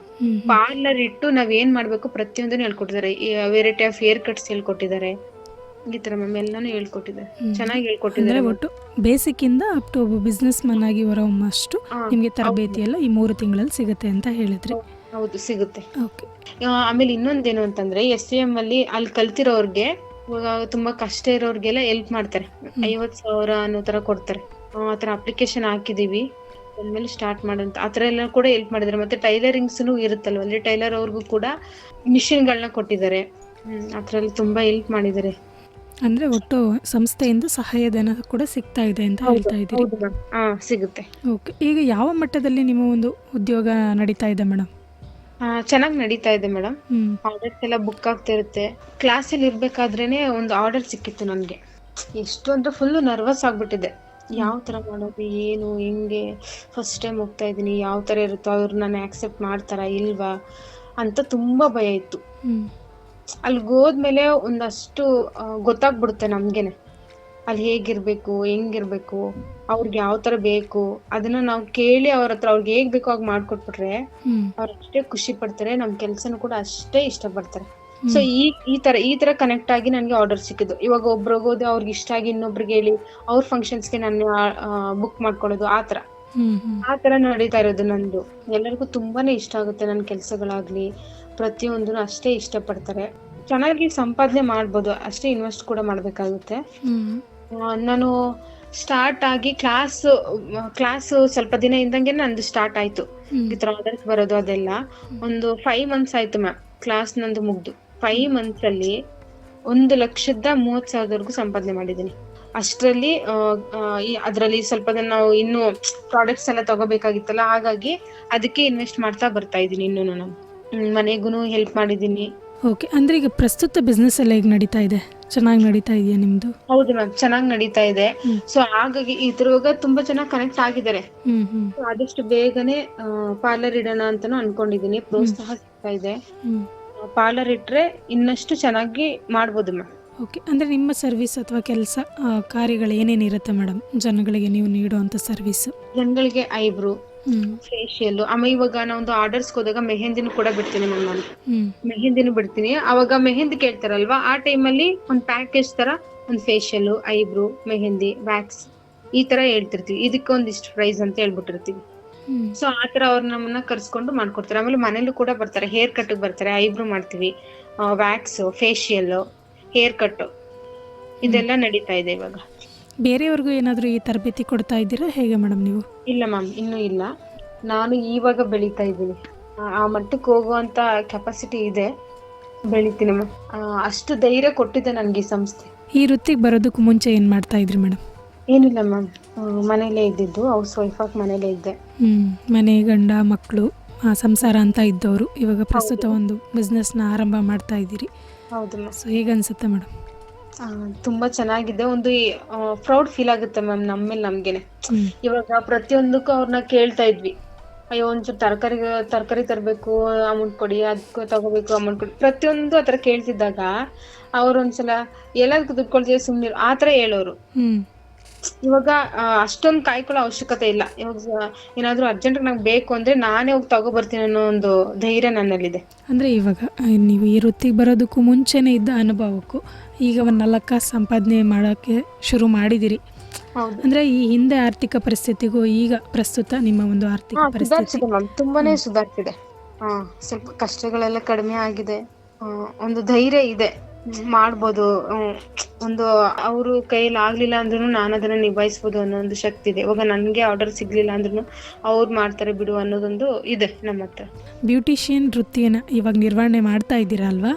ಪಾರ್ಲರ್ ಇಟ್ಟು ನಾವ್ ಏನ್ ಮಾಡ್ಬೇಕು ಪ್ರತಿಯೊಂದನ್ನು ಹೇಳ್ಕೊಟ್ಟಿದ್ದಾರೆ. ವೆರೈಟಿ ಆಫ್ ಹೇರ್ ಕಟ್ಸ್ ಹೇಳ್ಕೊಟ್ಟಿದ್ದಾರೆ. ಈ ತರ ಮ್ಯಾಮ್ ಎಲ್ಲಾನು ಹೇಳ್ಕೊಟ್ಟಿದ್ದಾರೆ, ಚೆನ್ನಾಗಿ ಹೇಳ್ಕೊಟ್ಟಿದ್ದಾರೆ. ಒಟ್ಟು ಬೇಸಿಕ್ ಇಂದ ಅಪ್ ಟು ಬಿಸ್ನೆಸ್ ಮನ್ ಆಗಿ ಹೊರಹೊಮ್ಮಷ್ಟು ನಿಮ್ಗೆ ತರಬೇತಿ ಎಲ್ಲ ಈ 3 ತಿಂಗಳಲ್ಲಿ ಸಿಗುತ್ತೆ ಅಂತ ಹೇಳಿದ್ರಿ. ಹೌದು, ಸಿಗುತ್ತೆ. ಓಕೆ. ಆಮೇಲೆ ಇನ್ನೊಂದೇನು ಅಂತಂದ್ರೆ SVM ಅಲ್ಲಿ ಅಲ್ಲಿ ಕಲ್ತಿರೋರ್ಗೆ ಇವಾಗ ತುಂಬಾ ಕಷ್ಟ ಇರೋರ್ಗೆಲ್ಲ ಹೆಲ್ಪ್ ಮಾಡ್ತಾರೆ. 50,000 ಅನ್ನೋ ತರ ಕೊಡ್ತಾರೆ. ಆತರ ಅಪ್ಲಿಕೇಶನ್ ಹಾಕಿದೀವಿ, ಆಮೇಲೆ ಸ್ಟಾರ್ಟ್ ಮಾಡಂತ ಆತರ ಎಲ್ಲ ಕೂಡ ಹೆಲ್ಪ್ ಮಾಡಿದ್ದಾರೆ. ಮತ್ತೆ ಟೈಲರಿಂಗ್ಸ್ನು ಇರುತ್ತಲ್ವ, ಅಂದ್ರೆ ಟೈಲರ್ ಅವ್ರಿಗೂ ಕೂಡ ಮಿಷಿನ್ಗಳನ್ನ ಕೊಟ್ಟಿದ್ದಾರೆ. ಆತರ ಎಲ್ಲ ತುಂಬಾ ಹೆಲ್ಪ್ ಮಾಡಿದ್ದಾರೆ. ಅಂದ್ರೆ ಒಟ್ಟು ಸಂಸ್ಥೆಯಿಂದ ಸಹಾಯಧನ ಕೂಡ ಸಿಗ್ತಾ ಇದೆ ಅಂತ ಹೇಳ್ತಾ ಇದ್ದೀರಿ. ಸಿಗುತ್ತೆ. ಓಕೆ. ಈಗ ಯಾವ ಮಟ್ಟದಲ್ಲಿ ನಿಮ್ಮ ಒಂದು ಉದ್ಯೋಗ ನಡೀತಾ ಇದೆ ಮೇಡಮ್? ಚೆನ್ನಾಗಿ ನಡೀತಾ ಇದೆ ಮೇಡಮ್. ಆರ್ಡರ್ಸ್ ಎಲ್ಲ ಬುಕ್ ಆಗ್ತಿರುತ್ತೆ. ಕ್ಲಾಸಲ್ಲಿ ಇರ್ಬೇಕಾದ್ರೇನೆ ಒಂದು ಆರ್ಡರ್ ಸಿಕ್ಕಿತ್ತು ನನ್ಗೆ. ಎಷ್ಟು ಅಂದ್ರೆ ಫುಲ್ ನರ್ವಸ್ ಆಗ್ಬಿಟ್ಟಿದೆ. ಯಾವ ತರ ಮಾಡೋದು, ಏನು, ಹೆಂಗೆ, ಫಸ್ಟ್ ಟೈಮ್ ಹೋಗ್ತಾ ಇದೀನಿ, ಯಾವ ತರ ಇರುತ್ತೋ, ಅವ್ರು ನಾನು ಆಕ್ಸೆಪ್ಟ್ ಮಾಡ್ತಾರಾ ಇಲ್ವಾ ಅಂತ ತುಂಬಾ ಭಯ ಇತ್ತು. ಅಲ್ಲಿಗೆ ಹೋದ್ಮೇಲೆ ಒಂದಷ್ಟು ಗೊತ್ತಾಗ್ಬಿಡುತ್ತೆ ನಮ್ಗೆನೆ, ಅಲ್ಲಿ ಹೇಗಿರ್ಬೇಕು, ಹೆಂಗಿರ್ಬೇಕು, ಅವ್ರಿಗೆ ಯಾವ ತರ ಬೇಕು ಅದನ್ನ ನಾವು ಕೇಳಿ ಅವ್ರ ಹತ್ರ ಅವ್ರಿಗೆ ಹೇಗ್ ಬೇಕೋ ಹಾಗೆ ಮಾಡ್ಕೊಟ್ಬಿಟ್ರೆ ಅವ್ರು ಅಷ್ಟೇ ಖುಷಿ ಪಡ್ತಾರೆ, ನಮ್ ಕೆಲ್ಸನೂ ಕೂಡ ಅಷ್ಟೇ ಇಷ್ಟಪಡ್ತಾರೆ. ಸೊ ಈ ತರ ಕನೆಕ್ಟ್ ಆಗಿ ನನ್ಗೆ ಆರ್ಡರ್ ಸಿಕ್ಕಿದ್ದು. ಇವಾಗ ಒಬ್ರಿಗೋದು ಅವ್ರಿಗೆ ಇಷ್ಟ ಆಗಿ ಇನ್ನೊಬ್ರಿಗೆ ಹೇಳಿ ಅವ್ರ ಫಂಕ್ಷನ್ಸ್ಗೆ ನಾನು ಬುಕ್ ಮಾಡ್ಕೊಳ್ಳೋದು, ಆ ತರ ನಡೀತಾ ಇರೋದು ನಂದು. ಎಲ್ಲರಿಗೂ ತುಂಬಾನೇ ಇಷ್ಟ ಆಗುತ್ತೆ ನನ್ನ ಕೆಲ್ಸಗಳಾಗ್ಲಿ, ಪ್ರತಿಯೊಂದನ್ನು ಅಷ್ಟೇ ಇಷ್ಟಪಡ್ತಾರೆ. ಚೆನ್ನಾಗಿ ಸಂಪಾದನೆ ಮಾಡ್ಬೋದು, ಅಷ್ಟೇ ಇನ್ವೆಸ್ಟ್ ಕೂಡ ಮಾಡ್ಬೇಕಾಗುತ್ತೆ. ನಾನು ಸ್ಟಾರ್ಟ್ ಆಗಿ ಕ್ಲಾಸ್ ಸ್ವಲ್ಪ ದಿನ ಇದ್ದಂಗೆ ನಂದು ಸ್ಟಾರ್ಟ್ ಆಯ್ತು. ಈ ತರ ಆರ್ಡರ್ಸ್ ಬರೋದು ಅದೆಲ್ಲ ಒಂದು 5 months ಆಯ್ತು ಮ್ಯಾಮ್. ಕ್ಲಾಸ್ ನಂದು ಮುಗ್ದು 5 months ಅಲ್ಲಿ 1,30,30,000 ಸಂಪಾದನೆ ಮಾಡಿದ್ದೀನಿ. ಅಷ್ಟರಲ್ಲಿ ಅದ್ರಲ್ಲಿ ಸ್ವಲ್ಪ ನಾವು ಇನ್ನು ಪ್ರಾಡಕ್ಟ್ಸ್ ಎಲ್ಲ ತಗೋಬೇಕಾಗಿತ್ತಲ್ಲ, ಹಾಗಾಗಿ ಅದಕ್ಕೆ ಇನ್ವೆಸ್ಟ್ ಮಾಡ್ತಾ ಬರ್ತಾ ಇದ್ದೀನಿ. ಇನ್ನು ನಾನು ಮನೆಗೂ ಹೆಲ್ಪ್ ಮಾಡಿದ್ದೀನಿ. ಓಕೆ. ಅಂದ್ರೆ ಈಗ ಪ್ರಸ್ತುತ ಬಿಸ್ನೆಸ್ ಎಲ್ಲ ಈಗ ನಡೀತಾ ಇದೆ, ಚೆನ್ನಾಗಿ ನಡೀತಾ ಇದೆಯಾ ನಿಮ್ದು? ಹೌದು ಮ್ಯಾಮ್, ಚೆನ್ನಾಗಿ ನಡೀತಾ ಇದೆ. ಸೊ ಹಾಗಾಗಿ ಇದ್ರೊಳಗ ತುಂಬಾ ಚೆನ್ನಾಗಿ ಕನೆಕ್ಟ್ ಆಗಿದ್ದಾರೆ. ಆದಷ್ಟು ಬೇಗನೆ ಪಾರ್ಲರ್ ಇಡೋಣ ಅಂತಾನು ಅನ್ಕೊಂಡಿದೀನಿ. ಪ್ರೋತ್ಸಾಹ ಸಿಗ್ತಾ ಇದೆ. ಪಾರ್ಲರ್ ಇಟ್ರೆ ಇನ್ನಷ್ಟು ಚೆನ್ನಾಗಿ ಮಾಡ್ಬೋದು ಮ್ಯಾಮ್. ಓಕೆ. ಅಂದ್ರೆ ನಿಮ್ಮ ಸರ್ವಿಸ್ ಅಥವಾ ಕೆಲಸ ಕಾರ್ಯಗಳು ಏನೇನಿರುತ್ತೆ ಮೇಡಮ್ ಜನಗಳಿಗೆ ನೀವು ನೀಡುವಂತ ಸರ್ವಿಸ್? ಜನಗಳಿಗೆ ಐಬ್ರೋ, ಫೇಶಿಯಲ್, ಆಮೇಲೆ ಇವಾಗ ನಾವೊಂದು ಆರ್ಡರ್ಸ್ ಹೋದಾಗ ಮೆಹಂದಿನೂ ಕೂಡ ಬಿಡ್ತೀನಿ ಮ್ಯಾಮ್. ನಾನು ಮೆಹಂದಿನೂ ಬಿಡ್ತೀನಿ. ಅವಾಗ ಮೆಹಂದಿ ಕೇಳ್ತಾರಲ್ವಾ, ಆ ಟೈಮಲ್ಲಿ ಒಂದು ಪ್ಯಾಕೇಜ್ ತರ ಒಂದು ಫೇಶಿಯಲ್, ಐಬ್ರೋ, ಮೆಹಂದಿ, ವ್ಯಾಕ್ಸ್ ಈ ತರ ಹೇಳ್ತಿರ್ತೀವಿ. ಇದಕ್ಕೆ ಒಂದಿಷ್ಟು ಪ್ರೈಸ್ ಅಂತ ಹೇಳ್ಬಿಟ್ಟಿರ್ತೀವಿ. ಸೊ ಆತರ ಅವ್ರು ನಮ್ಮನ್ನ ಕರ್ಸ್ಕೊಂಡು ಮಾಡ್ಕೊಡ್ತಾರೆ. ಆಮೇಲೆ ಮನೇಲೂ ಕೂಡ ಬರ್ತಾರೆ, ಹೇರ್ ಕಟ್ ಬರ್ತಾರೆ, ಐಬ್ರೋ ಮಾಡ್ತೀವಿ, ವ್ಯಾಕ್ಸ್, ಫೇಶಿಯಲ್, ಹೇರ್ ಕಟ್ ಇದೆಲ್ಲ ನಡೀತಾ ಇದೆ ಇವಾಗ. ಬೇರೆಯವ್ರಿಗೂ ಏನಾದರೂ ಈ ತರಬೇತಿ ಕೊಡ್ತಾ ಇದ್ದೀರಾ ಹೇಗೆ ಮೇಡಮ್ ನೀವು? ಇಲ್ಲ ಮ್ಯಾಮ್, ಇನ್ನೂ ಇಲ್ಲ. ನಾನು ಇವಾಗ ಬೆಳೀತಾ ಇದ್ದೀನಿ. ಆ ಮಟ್ಟಕ್ಕೆ ಹೋಗುವಂತ ಕೆಪಾಸಿಟಿ ಇದೆ, ಬೆಳಿತೀನಿ ಮ್ಯಾಮ್. ಅಷ್ಟು ಧೈರ್ಯ ಕೊಟ್ಟಿದೆ ನನ್ಗೆ ಈ ಸಂಸ್ಥೆ. ಈ ವೃತ್ತಿಗೆ ಬರೋದಕ್ಕೂ ಮುಂಚೆ ಏನ್ ಮಾಡ್ತಾ ಇದ್ರಿ ಮೇಡಮ್? ಏನಿಲ್ಲ ಮ್ಯಾಮ್, ಮನೇಲೇ ಇದ್ದಿದ್ದು, ಹೌಸ್ ವೈಫ್ ಆಗಿ ಮನೇಲೇ ಇದ್ದೆ. ಮನೆ, ಗಂಡ, ಮಕ್ಕಳು, ಸಂಸಾರ ಅಂತ ಇದ್ದವರು ಇವಾಗ ಪ್ರಸ್ತುತ ಒಂದು ಬಿಸ್ನೆಸ್ನ ಆರಂಭ ಮಾಡ್ತಾ ಇದ್ದೀರಿ. ಹೌದು ಮ್ಯಾಮ್. ಸೊ ಹೇಗೆ ಅನ್ಸುತ್ತೆ ಮೇಡಮ್? ತುಂಬಾ ಚೆನ್ನಾಗಿದೆ. ಒಂದು ಪ್ರೌಡ್ ಫೀಲ್ ಆಗುತ್ತೆ ಮ್ಯಾಮ್ ನಮ್ಮೇಲೆ ನಮ್ಗೆನೆ. ಇವಾಗ ಪ್ರತಿಯೊಂದಕ್ಕೂ ಅವ್ರನ್ನ ಕೇಳ್ತಾ ಇದ್ವಿ, ಅಯ್ಯೋ ಒಂಚೂರು ತರಕಾರಿ ತರಬೇಕು, ಅಮೌಂಟ್ ಕೊಡಿ, ಅದಕ್ಕೆ ತಗೋಬೇಕು, ಅಮೌಂಟ್ ಕೊಡಿ, ಪ್ರತಿಯೊಂದು ಆತರ ಕೇಳ್ತಿದ್ದಾಗ ಅವ್ರು ಒಂದ್ಸಲ ಎಲ್ಲದಕ್ಕೂ ದುಡ್ಡು ಕೊಡ್ತೀವಿ ಸುಮ್ನೆ ಆತರ ಹೇಳೋರು. ಇವಾಗ ಅಷ್ಟೊಂದು ಕಾಯ್ಕೊಳ್ಳೋ ಅವಶ್ಯಕತೆ ಇಲ್ಲ. ಇವಾಗ ಏನಾದ್ರು ಅರ್ಜೆಂಟ್ ನಂಗೆ ಬೇಕು ಅಂದ್ರೆ ನಾನೇ ಹೋಗಿ ತಗೋಬರ್ತೀನಿ ಅನ್ನೋ ಒಂದು ಧೈರ್ಯ ನನ್ನಲ್ಲಿದೆ. ಅಂದ್ರೆ ಇವಾಗ ನೀವು ಈ ವೃತ್ತಿಗೆ ಬರೋದಕ್ಕೂ ಮುಂಚೆನೆ ಇದ್ದ ಅನುಭವಕ್ಕೂ ಈಗ ಒಂದು 4 ಕಾಸು ಸಂಪಾದನೆ ಮಾಡೋಕ್ಕೆ ಶುರು ಮಾಡಿದಿರಿ. ಅಂದ್ರೆ ಈ ಹಿಂದೆ ಆರ್ಥಿಕ ಪರಿಸ್ಥಿತಿಗೂ ಈಗ ಪ್ರಸ್ತುತ ನಿಮ್ಮ ಒಂದು ಆರ್ಥಿಕ ಪರಿಸ್ಥಿತಿ ತುಂಬಾನೇ ಸುಧಾರಿಸಿದೆ. ಸ್ವಲ್ಪ ಕಷ್ಟಗಳೆಲ್ಲ ಕಡಿಮೆ ಆಗಿದೆ. ಒಂದು ಧೈರ್ಯ ಇದೆ, ಮಾಡ್ಬೋದು. ಒಂದು ಅವರು ಕೈಯಲ್ಲಿ ಆಗ್ಲಿಲ್ಲ ಅಂದ್ರೂ ನಾನು ಅದನ್ನ ನಿಭಾಯಿಸ್ಬೋದು ಅನ್ನೋ ಒಂದು ಶಕ್ತಿ ಇದೆ. ಇವಾಗ ನನ್ಗೆ ಆರ್ಡರ್ ಸಿಗ್ಲಿಲ್ಲ ಅಂದ್ರೂ ಅವ್ರು ಮಾಡ್ತಾರೆ ಬಿಡು ಅನ್ನೋದೊಂದು ಇದೆ ನಮ್ಮ ಹತ್ರ. ಬ್ಯೂಟಿಷಿಯನ್ ವೃತ್ತಿಯನ್ನ ಇವಾಗ ನಿರ್ವಹಣೆ ಮಾಡ್ತಾ ಇದ್ದೀರಾ ಅಲ್ವಾ?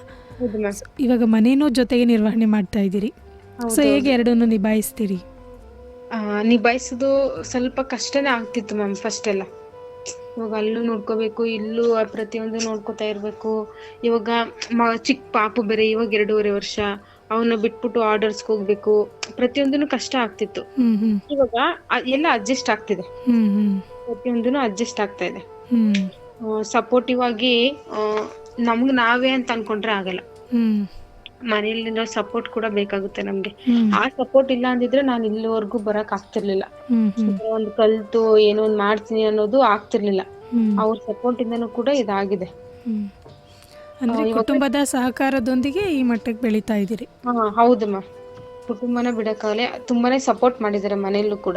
ಇವಾಗ ಮನೇನೂ ಜೊತೆಗೆ ನಿರ್ವಹಣೆ ಮಾಡ್ತಾ ಇದ್ದೀರಿ. ಸೊ ಹೇಗೆ ಎರಡನ್ನೂ ನಿಭಾಯಿಸ್ತೀರಿ? ನಿಭಾಯಿಸೋದು ಸ್ವಲ್ಪ ಕಷ್ಟನೇ ಆಗ್ತಿತ್ತು ಮ್ಯಾಮ್ ಫಸ್ಟ್ ಎಲ್ಲ. ಇವಾಗ ಅಲ್ಲೂ ನೋಡ್ಕೋಬೇಕು, ಇಲ್ಲೂ ಪ್ರತಿಯೊಂದು ನೋಡ್ಕೋತಾ ಇರ್ಬೇಕು. ಇವಾಗ ಚಿಕ್ಕ ಪಾಪು ಬೇರೆ, ಇವಾಗ 2.5 ವರ್ಷ, ಅವನ್ನ ಬಿಟ್ಬಿಟ್ಟು ಆರ್ಡರ್ಸ್ಗೆ ಹೋಗ್ಬೇಕು, ಪ್ರತಿಯೊಂದನು ಕಷ್ಟ ಆಗ್ತಿತ್ತು. ಇವಾಗ ಎಲ್ಲ ಅಡ್ಜಸ್ಟ್ ಆಗ್ತಿದೆ, ಪ್ರತಿಯೊಂದನು ಅಡ್ಜಸ್ಟ್ ಆಗ್ತಾ ಇದೆ. ಸಪೋರ್ಟಿವ್ ಆಗಿ ನಮ್ಗ್ ನಾವೇ ಅಂತ ಅನ್ಕೊಂಡ್ರೆ ಆಗಲ್ಲ, ಮನೇಲಿರೋ ಸಪೋರ್ಟ್ ಕೂಡ ಬೇಕಾಗುತ್ತೆ ನಮ್ಗೆ. ಆ ಸಪೋರ್ಟ್ ಇಲ್ಲ ಅಂದಿದ್ರೆ ನಾನು ಇಲ್ಲಿವರೆಗೂ ಬರಕ್ ಆಗ್ತಿರ್ಲಿಲ್ಲ. ಒಂದ್ ಕಲ್ತು ಏನೋ ಒಂದ್ ಮಾಡ್ತೀನಿ ಅನ್ನೋದು ಆಗ್ತಿರ್ಲಿಲ್ಲ. ಅವ್ರ ಸಪೋರ್ಟ್ ಇಂದನೂ ಕೂಡ ಇದಾಗಿದೆ. ಅಂದ್ರೆ ಕುಟುಂಬದ ಸಹಕಾರದೊಂದಿಗೆ ಈ ಮಟ್ಟಕ್ಕೆ ಬೆಳೀತಾ ಇದ್ದೀರಿ. ಹೌದಮ್ಮ, ಕುಟುಂಬನ ಬಿಡಕ್ಕಾಗಲ್ಲ, ತುಂಬಾನೇ ಸಪೋರ್ಟ್ ಮಾಡಿದ್ದಾರೆ ಮನೆಯಲ್ಲೂ ಕೂಡ.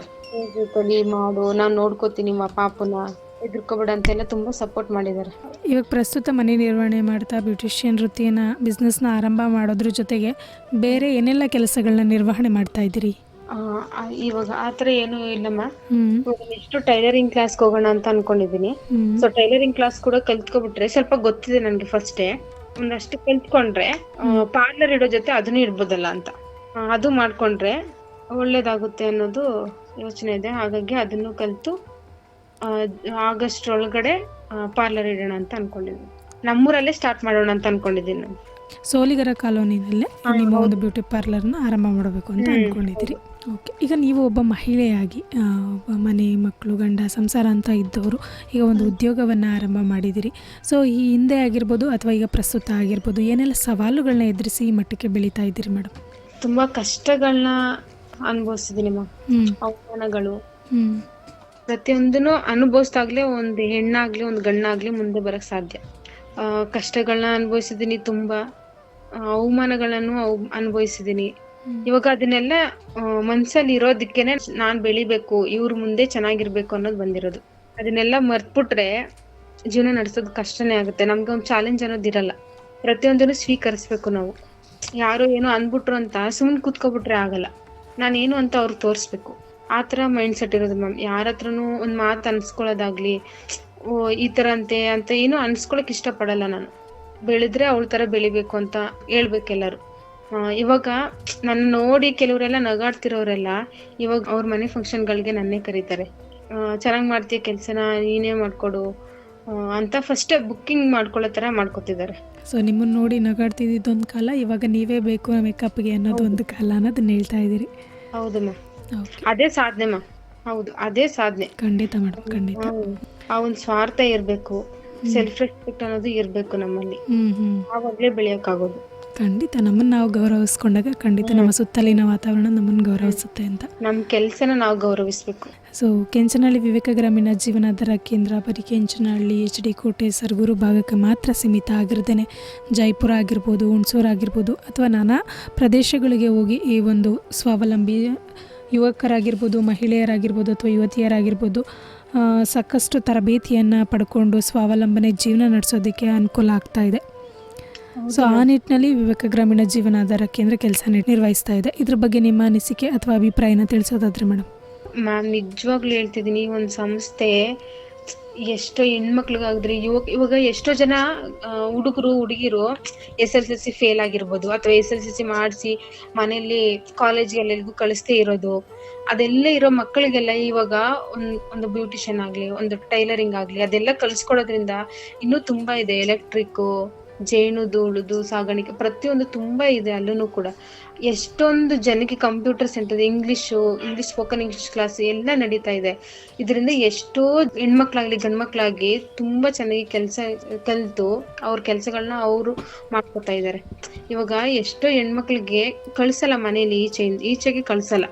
ಕಲಿ ಮಾಡು, ನಾನ್ ನೋಡ್ಕೋತೀನಿ ಪಾಪುನ, ಎದುರ್ಕೋಬೇಡ ಅಂತೆಲ್ಲ ತುಂಬಾ ಸಪೋರ್ಟ್ ಮಾಡಿದ್ದಾರೆ. ಇವಾಗ ಪ್ರಸ್ತುತ ಮನೆ ನಿರ್ವಹಣೆ ಮಾಡ್ತಾ ಬ್ಯೂಟಿಷಿಯನ್ ವೃತ್ತಿಯನ್ನ, ಬಿಸ್ನೆಸ್ನ ಆರಂಭ ಮಾಡೋದ್ರ ಜೊತೆಗೆ ಬೇರೆ ಏನೆಲ್ಲ ಕೆಲಸಗಳನ್ನ ನಿರ್ವಹಣೆ ಮಾಡ್ತಾ ಇದ್ದೀರಿ? ಇವಾಗ ಆತರ ಏನು ಇಲ್ಲಮ್ಮ. ಎಷ್ಟು ಟೈಲರಿಂಗ್ ಕ್ಲಾಸ್ಗೆ ಹೋಗೋಣ ಅಂತ ಅನ್ಕೊಂಡಿದೀನಿ. ಸೊ ಟೈಲರಿಂಗ್ ಕ್ಲಾಸ್ ಕೂಡ ಕಲ್ತ್ಕೊಬಿಟ್ರೆ ಸ್ವಲ್ಪ ಗೊತ್ತಿದೆ ನನ್ಗೆ. ಫಸ್ಟೇ ಒಂದಷ್ಟು ಕಲ್ತ್ಕೊಂಡ್ರೆ ಪಾರ್ಲರ್ ಇಡೋ ಜೊತೆ ಅದನ್ನು ಇಡ್ಬೋದಲ್ಲ ಅಂತ, ಅದು ಮಾಡ್ಕೊಂಡ್ರೆ ಒಳ್ಳೇದಾಗುತ್ತೆ ಅನ್ನೋದು ಯೋಚನೆ ಇದೆ. ಹಾಗಾಗಿ ಅದನ್ನು ಕಲ್ತು ಆಗಸ್ಟ್ ಒಳಗಡೆ ಪಾರ್ಲರ್ ಇಡೋಣ ಅಂತ ಅನ್ಕೊಂಡಿದ್ದೀನಿ. ನಮ್ಮೂರಲ್ಲೇ ಸ್ಟಾರ್ಟ್ ಮಾಡೋಣ ಅಂತ ಅನ್ಕೊಂಡಿದ್ದೀನಿ ನಾನು. ಸೋಲಿಗರ ಕಾಲೋನಿನಲ್ಲೇ ನಿಮ್ಮ ಒಂದು ಬ್ಯೂಟಿ ಪಾರ್ಲರ್ನ ಆರಂಭ ಮಾಡಬೇಕು ಅಂತ ಅನ್ಕೊಂಡಿದ್ದೀರಿ. ಓಕೆ, ಈಗ ನೀವು ಒಬ್ಬ ಮಹಿಳೆಯಾಗಿ ಒಬ್ಬ ಮನೆ, ಮಕ್ಕಳು, ಗಂಡ, ಸಂಸಾರ ಅಂತ ಇದ್ದವರು ಈಗ ಒಂದು ಉದ್ಯೋಗವನ್ನು ಆರಂಭ ಮಾಡಿದ್ದೀರಿ. ಸೊ ಈ ಹಿಂದೆ ಆಗಿರ್ಬೋದು ಅಥವಾ ಈಗ ಪ್ರಸ್ತುತ ಆಗಿರ್ಬೋದು, ಏನೆಲ್ಲ ಸವಾಲುಗಳನ್ನ ಎದುರಿಸಿ ಈ ಮಟ್ಟಕ್ಕೆ ಬೆಳೀತಾ ಇದ್ದೀರಿ ಮೇಡಮ್? ತುಂಬಾ ಕಷ್ಟಗಳನ್ನ ಅನುಭವಿಸಿದೀನಿ ಮ್ಯಾಮ್. ಅವಮಾನಗಳು, ಪ್ರತಿಯೊಂದನ್ನು ಅನುಭವಿಸ್ದಾಗ್ಲೇ ಒಂದು ಹೆಣ್ಣಾಗ್ಲಿ ಒಂದು ಗಂಡಾಗ್ಲಿ ಮುಂದೆ ಬರಕ್ ಸಾಧ್ಯ. ಕಷ್ಟಗಳನ್ನ ಅನುಭವಿಸಿದೀನಿ, ತುಂಬಾ ಅವಮಾನಗಳನ್ನು ಅನುಭವಿಸಿದೀನಿ. ಇವಾಗ ಅದನ್ನೆಲ್ಲ ಮನ್ಸಲ್ಲಿ ಇರೋದಕ್ಕೇನೆ ನಾನ್ ಬೆಳಿಬೇಕು, ಇವ್ರ ಮುಂದೆ ಚೆನ್ನಾಗಿರ್ಬೇಕು ಅನ್ನೋದು ಬಂದಿರೋದು. ಅದನ್ನೆಲ್ಲ ಮರ್ತ್ಬಿಟ್ರೆ ಜೀವನ ನಡೆಸೋದು ಕಷ್ಟನೇ ಆಗುತ್ತೆ. ನಮ್ಗೆ ಒಂದು ಚಾಲೆಂಜ್ ಅನ್ನೋದು ಇರಲ್ಲ. ಪ್ರತಿಯೊಂದನ್ನು ಸ್ವೀಕರಿಸ್ಬೇಕು ನಾವು. ಯಾರೋ ಏನೋ ಅಂದ್ಬಿಟ್ರು ಅಂತ ಸುಮ್ಮನೆ ಕೂತ್ಕೊಬಿಟ್ರೆ ಆಗಲ್ಲ. ನಾನೇನು ಅಂತ ಅವ್ರಿಗೆ ತೋರಿಸ್ಬೇಕು. ಆ ಥರ ಮೈಂಡ್ ಸೆಟ್ ಇರೋದು ಮ್ಯಾಮ್. ಯಾರ ಹತ್ರನೂ ಒಂದು ಮಾತು ಅನ್ಸ್ಕೊಳ್ಳೋದಾಗ್ಲಿ, ಈ ಥರ ಅಂತ ಏನು ಅನ್ಸ್ಕೊಳಕ್ ಇಷ್ಟಪಡಲ್ಲ ನಾನು. ಬೆಳೆದ್ರೆ ಅವಳ ಥರ ಬೆಳಿಬೇಕು ಅಂತ ಹೇಳ್ಬೇಕು ಎಲ್ಲರೂ. ಇವಾಗ ನನ್ನ ನೋಡಿ ಕೆಲವರೆಲ್ಲ ನಗಾಡ್ತಿರೋರೆಲ್ಲ ಇವಾಗ ಅವ್ರ ಮನೆ ಫಂಕ್ಷನ್ಗಳಿಗೆ ನನ್ನೇ ಕರೀತಾರೆ. ಚೆನ್ನಾಗಿ ಮಾಡ್ತೀಯ ಕೆಲಸನ, ನೀನೇ ಮಾಡ್ಕೊಡು ಅಂತ ಫಸ್ಟೇ ಬುಕ್ಕಿಂಗ್ ಮಾಡ್ಕೊಳ್ಳೋ ಥರ ಮಾಡ್ಕೊತಿದ್ದಾರೆ. ಸೊ ನಿಮ್ಮನ್ನು ನೋಡಿ ನಗಾಡ್ತಿದ್ದೊಂದು ಕಾಲ, ಇವಾಗ ನೀವೇ ಬೇಕು ಮೇಕಪ್ಗೆ ಅನ್ನೋದು ಒಂದು ಕಾಲ ಅನ್ನೋದನ್ನ ಹೇಳ್ತಾ ಇದ್ದೀರಿ. ಹೌದು ಮ್ಯಾಮ್, ಅದೇ ಸಾಧನೆ ಮ್ಯಾಮ್. ಹೌದು, ಅದೇ ಸಾಧನೆ. ಖಂಡಿತ ಮೇಡಮ್, ಖಂಡಿತ. ಆ ಒಂದು ಸ್ವಾರ್ಥ ಇರ್ಬೇಕು, ಸೆಲ್ಫ್ ರೆಸ್ಪೆಕ್ಟ್ ಅನ್ನೋದು ಇರ್ಬೇಕು ನಮ್ಮಲ್ಲಿ. ಆವಾಗ್ಲೇ ಬೆಳೆಯಕ್ಕಾಗೋದು. ಖಂಡಿತ ನಮ್ಮನ್ನ ನಾವು ಗೌರವಿಸ್ಕೊಂಡಾಗ ಖಂಡಿತ ನಮ್ಮ ಸುತ್ತಲಿನ ವಾತಾವರಣ ನಮ್ಮನ್ನು ಗೌರವಿಸುತ್ತೆ ಅಂತ. ನಮ್ಮ ಕೆಲಸನ ನಾವು ಗೌರವಿಸ್ಬೇಕು. ಸೊ ಕೆಂಚನಹಳ್ಳಿ ವಿವೇಕ ಗ್ರಾಮೀಣ ಜೀವನಾಧಾರ ಕೇಂದ್ರ ಬರೀ ಕೆಂಚನಹಳ್ಳಿ, HD ಕೋಟೆ, ಸರಗೂರು ಭಾಗಕ್ಕೆ ಮಾತ್ರ ಸೀಮಿತ ಆಗಿರದೇನೆ ಜೈಪುರ ಆಗಿರ್ಬೋದು, ಹುಣಸೂರು ಆಗಿರ್ಬೋದು ಅಥವಾ ನಾನಾ ಪ್ರದೇಶಗಳಿಗೆ ಹೋಗಿ ಈ ಒಂದು ಸ್ವಾವಲಂಬಿ ಯುವಕರಾಗಿರ್ಬೋದು, ಮಹಿಳೆಯರಾಗಿರ್ಬೋದು ಅಥವಾ ಯುವತಿಯರಾಗಿರ್ಬೋದು ಸಾಕಷ್ಟು ತರಬೇತಿಯನ್ನು ಪಡ್ಕೊಂಡು ಸ್ವಾವಲಂಬನೆ ಜೀವನ ನಡೆಸೋದಕ್ಕೆ ಅನುಕೂಲ ಆಗ್ತಾ ಇದೆ. ಸೊ ಆ ನಿಟ್ಟಿನಲ್ಲಿ ವಿವೇಕ ಗ್ರಾಮೀಣ ಜೀವನಾಧಾರ ಕೇಂದ್ರ ಕೆಲಸ ನಿರ್ವಹಿಸ್ತಾ ಇದೆ. ಇದ್ರ ಬಗ್ಗೆ ನಿಮ್ಮ ಅನಿಸಿಕೆ ಅಥವಾ ಅಭಿಪ್ರಾಯನ ತಿಳಿಸೋದಾದ್ರೆ ಮೇಡಮ್? ಮ್ಯಾಮ್, ನಿಜವಾಗ್ಲೂ ಹೇಳ್ತಿದ್ದೀನಿ, ಒಂದು ಸಂಸ್ಥೆ ಎಷ್ಟೋ ಹೆಣ್ಮಕ್ಳಿಗಾದ್ರೆ ಇವಾಗ ಎಷ್ಟೋ ಜನ ಹುಡುಗರು ಹುಡುಗಿರು SSLC ಫೇಲ್ ಆಗಿರ್ಬೋದು ಅಥವಾ SSLC ಮಾಡಿಸಿ ಮನೆಯಲ್ಲಿ ಕಾಲೇಜ್ಗೆಲ್ಲರಿಗೂ ಕಳಿಸ್ತೇ ಇರೋದು, ಅದೆಲ್ಲ ಇರೋ ಮಕ್ಕಳಿಗೆಲ್ಲ ಇವಾಗ ಒಂದು ಬ್ಯೂಟಿಷಿಯನ್ ಆಗ್ಲಿ, ಒಂದು ಟೈಲರಿಂಗ್ ಆಗ್ಲಿ, ಅದೆಲ್ಲ ಕಲಿಸ್ಕೊಡೋದ್ರಿಂದ ಇನ್ನೂ ತುಂಬಾ ಇದೆ. ಎಲೆಕ್ಟ್ರಿಕ್, ಜೇನುದು, ಉಳುದು, ಸಾಗಾಣಿಕೆ, ಪ್ರತಿಯೊಂದು ತುಂಬಾ ಇದೆ. ಅಲ್ಲೂ ಕೂಡ ಎಷ್ಟೊಂದು ಜನಕ್ಕೆ computer centre, English spoken English class ಎಲ್ಲ ನಡೀತಾ ಇದೆ. ಇದರಿಂದ ಎಷ್ಟೋ ಹೆಣ್ಮಕ್ಳಾಗ್ಲಿ ಗಂಡ್ಮಕ್ಳಾಗ್ಲಿ ತುಂಬಾ ಚೆನ್ನಾಗಿ ಕೆಲಸ ಕಲ್ತು ಅವ್ರ ಕೆಲ್ಸಗಳನ್ನ ಅವರು ಮಾಡ್ಕೊತಾ ಇದ್ದಾರೆ. ಇವಾಗ ಎಷ್ಟೋ ಹೆಣ್ಮಕ್ಳಿಗೆ ಕಳ್ಸಲ್ಲ, ಮನೇಲಿ ಈಚೆಗೆ ಕಳ್ಸಲ್ಲ.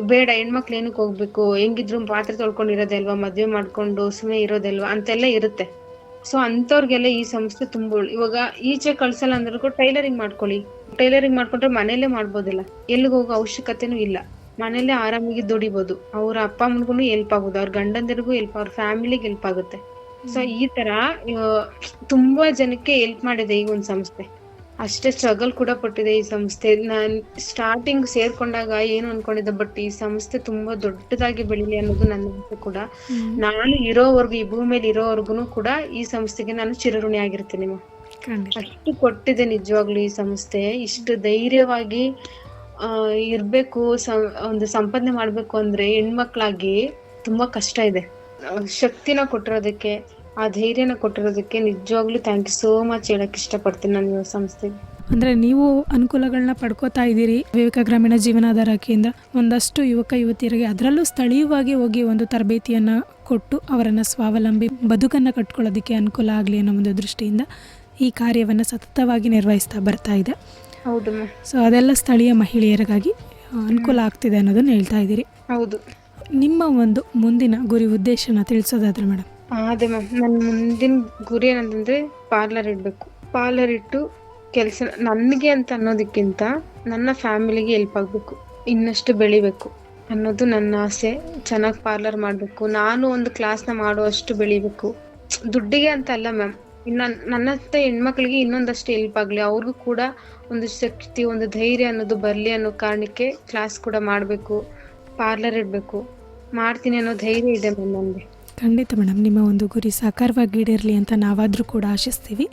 ಬೇಡ, ಹೆಣ್ಮಕ್ಳು ಏನಕ್ಕೆ ಹೋಗ್ಬೇಕು, ಹೆಂಗಿದ್ರು ಪಾತ್ರೆ ತೊಳ್ಕೊಂಡಿರೋದೆ ಅಲ್ವಾ, ಮದ್ವೆ ಮಾಡ್ಕೊಂಡು ಸುಮ್ಮನೆ ಇರೋದಲ್ವಾ ಅಂತೆಲ್ಲ ಇರುತ್ತೆ. ಸೊ ಅಂತವ್ರಿಗೆಲ್ಲ ಈ ಸಂಸ್ಥೆ ತುಂಬ. ಇವಾಗ ಈಚೆ ಕಳ್ಸಲ್ಲ ಅಂದ್ರೂ ಟೈಲರಿಂಗ್ ಮಾಡ್ಕೊಳ್ಳಿ. ಟೈಲರಿಂಗ್ ಮಾಡ್ಕೊಂಡ್ರೆ ಮನೇಲೆ ಮಾಡ್ಬೋದಲ್ಲ, ಎಲ್ಲಿಗೆ ಹೋಗೋ ಅವಶ್ಯಕತೆನೂ ಇಲ್ಲ. ಮನೇಲೆ ಆರಾಮಾಗಿ ದುಡಿಬೋದು. ಅವ್ರ ಅಪ್ಪ ಅಮ್ಮನಿಗೂ ಹೆಲ್ಪ್ ಆಗೋದು, ಅವ್ರ ಗಂಡಂದಿರಿಗೂ ಹೆಲ್ಪ್, ಅವ್ರ ಫ್ಯಾಮಿಲಿಗೆ ಹೆಲ್ಪ್ ಆಗುತ್ತೆ. ಸೊ ಈ ತರ ತುಂಬಾ ಜನಕ್ಕೆ ಹೆಲ್ಪ್ ಮಾಡಿದೆ ಈ ಒಂದು ಸಂಸ್ಥೆ. ಅಷ್ಟೇ ಸ್ಟ್ರಗಲ್ ಕೂಡ ಪಟ್ಟಿದೆ ಈ ಸಂಸ್ಥೆ. ನಾನ್ ಸ್ಟಾರ್ಟಿಂಗ್ ಸೇರ್ಕೊಂಡಾಗ ಏನು ಅನ್ಕೊಂಡಿದ್ದೆ, ಬಟ್ ಈ ಸಂಸ್ಥೆ ತುಂಬಾ ದೊಡ್ಡದಾಗಿ ಬೆಳಿಲಿ ಅನ್ನೋದು ನನ್ನ ಆಸೆ ಕೂಡ. ನಾನು ಇರೋವರ್ಗು, ಈ ಭೂಮಿಯಲ್ಲಿ ಇರೋವರ್ಗುನು ಕೂಡ ಈ ಸಂಸ್ಥೆಗೆ ನಾನು ಚಿರಋಣಿ ಆಗಿರ್ತೀನಿ. ಅಷ್ಟು ಕೊಟ್ಟಿದೆ ನಿಜವಾಗ್ಲು ಈ ಸಂಸ್ಥೆ. ಇಷ್ಟು ಧೈರ್ಯವಾಗಿ ಇರ್ಬೇಕು, ಒಂದು ಸಂಪಾದನೆ ಮಾಡ್ಬೇಕು ಅಂದ್ರೆ ಹೆಣ್ಮಕ್ಳಾಗಿ ತುಂಬಾ ಕಷ್ಟ ಇದೆ. ಶಕ್ತಿನ ಕೊಟ್ಟಿರೋದಕ್ಕೆ, ಆ ಧೈರ್ಯನ ಕೊಟ್ಟಿರೋದಕ್ಕೆ ನಿಜವಾಗ್ಲೂ ಥ್ಯಾಂಕ್ ಯು ಸೋ ಮಚ್ ಹೇಳಕ್ ಇಷ್ಟಪಡ್ತೀನಿ ನಾನು ಈ ಸಂಸ್ಥೆಗೆ. ಅಂದರೆ ನೀವು ಅನುಕೂಲಗಳನ್ನ ಪಡ್ಕೋತಾ ಇದ್ದೀರಿ ವಿವೇಕ ಗ್ರಾಮೀಣ ಜೀವನಾಧಾರ ಕೇಂದ್ರ ಒಂದಷ್ಟು ಯುವಕ ಯುವತಿಯರಿಗೆ, ಅದರಲ್ಲೂ ಸ್ಥಳೀಯವಾಗಿ ಹೋಗಿ ಒಂದು ತರಬೇತಿಯನ್ನು ಕೊಟ್ಟು ಅವರನ್ನು ಸ್ವಾವಲಂಬಿ ಬದುಕನ್ನು ಕಟ್ಕೊಳ್ಳೋದಕ್ಕೆ ಅನುಕೂಲ ಆಗಲಿ ಅನ್ನೋ ಒಂದು ದೃಷ್ಟಿಯಿಂದ ಈ ಕಾರ್ಯವನ್ನು ಸತತವಾಗಿ ನಿರ್ವಹಿಸ್ತಾ ಬರ್ತಾ ಇದೆ. ಹೌದು ಮ್ಯಾಮ್. ಸೊ ಅದೆಲ್ಲ ಸ್ಥಳೀಯ ಮಹಿಳೆಯರಿಗಾಗಿ ಅನುಕೂಲ ಆಗ್ತಿದೆ ಅನ್ನೋದನ್ನು ಹೇಳ್ತಾ ಇದ್ದೀರಿ. ಹೌದು. ನಿಮ್ಮ ಒಂದು ಮುಂದಿನ ಗುರಿ ಉದ್ದೇಶನ ತಿಳಿಸೋದಾದ್ರೆ ಮೇಡಮ್? ಅದೇ ಮ್ಯಾಮ್, ನನ್ನ ಮುಂದಿನ ಗುರಿ ಏನಂತಂದ್ರೆ ಪಾರ್ಲರ್ ಇಡಬೇಕು. ಪಾರ್ಲರ್ ಇಟ್ಟು ಕೆಲಸ ನನಗೆ ಅಂತ ಅನ್ನೋದಕ್ಕಿಂತ ನನ್ನ ಫ್ಯಾಮಿಲಿಗೆ ಹೆಲ್ಪ್ ಆಗಬೇಕು, ಇನ್ನಷ್ಟು ಬೆಳಿಬೇಕು ಅನ್ನೋದು ನನ್ನ ಆಸೆ. ಚೆನ್ನಾಗಿ ಪಾರ್ಲರ್ ಮಾಡಬೇಕು, ನಾನು ಒಂದು ಕ್ಲಾಸ್ನ ಮಾಡುವಷ್ಟು ಬೆಳಿಬೇಕು. ದುಡ್ಡಿಗೆ ಅಂತ ಅಲ್ಲ ಮ್ಯಾಮ್, ಇನ್ನು ನನ್ನಂತ ಹೆಣ್ಮಕ್ಳಿಗೆ ಇನ್ನೊಂದಷ್ಟು ಹೆಲ್ಪ್ ಆಗಲಿ, ಅವ್ರಿಗೂ ಕೂಡ ಒಂದು ಶಕ್ತಿ, ಒಂದು ಧೈರ್ಯ ಅನ್ನೋದು ಬರಲಿ ಅನ್ನೋ ಕಾರಣಕ್ಕೆ ಕ್ಲಾಸ್ ಕೂಡ ಮಾಡಬೇಕು, ಪಾರ್ಲರ್ ಇಡಬೇಕು. ಮಾಡ್ತೀನಿ ಅನ್ನೋ ಧೈರ್ಯ ಇದೆ ಮ್ಯಾಮ್ ನನಗೆ. ಖಂಡಿತ ಮೇಡಮ್, ನಿಮ್ಮ ಒಂದು ಗುರಿ ಸಾಕಾರವಾಗಿ ಈಡೇರಲಿ ಅಂತ ನಾವಾದರೂ ಕೂಡ ಆಶಿಸ್ತೀವಿ.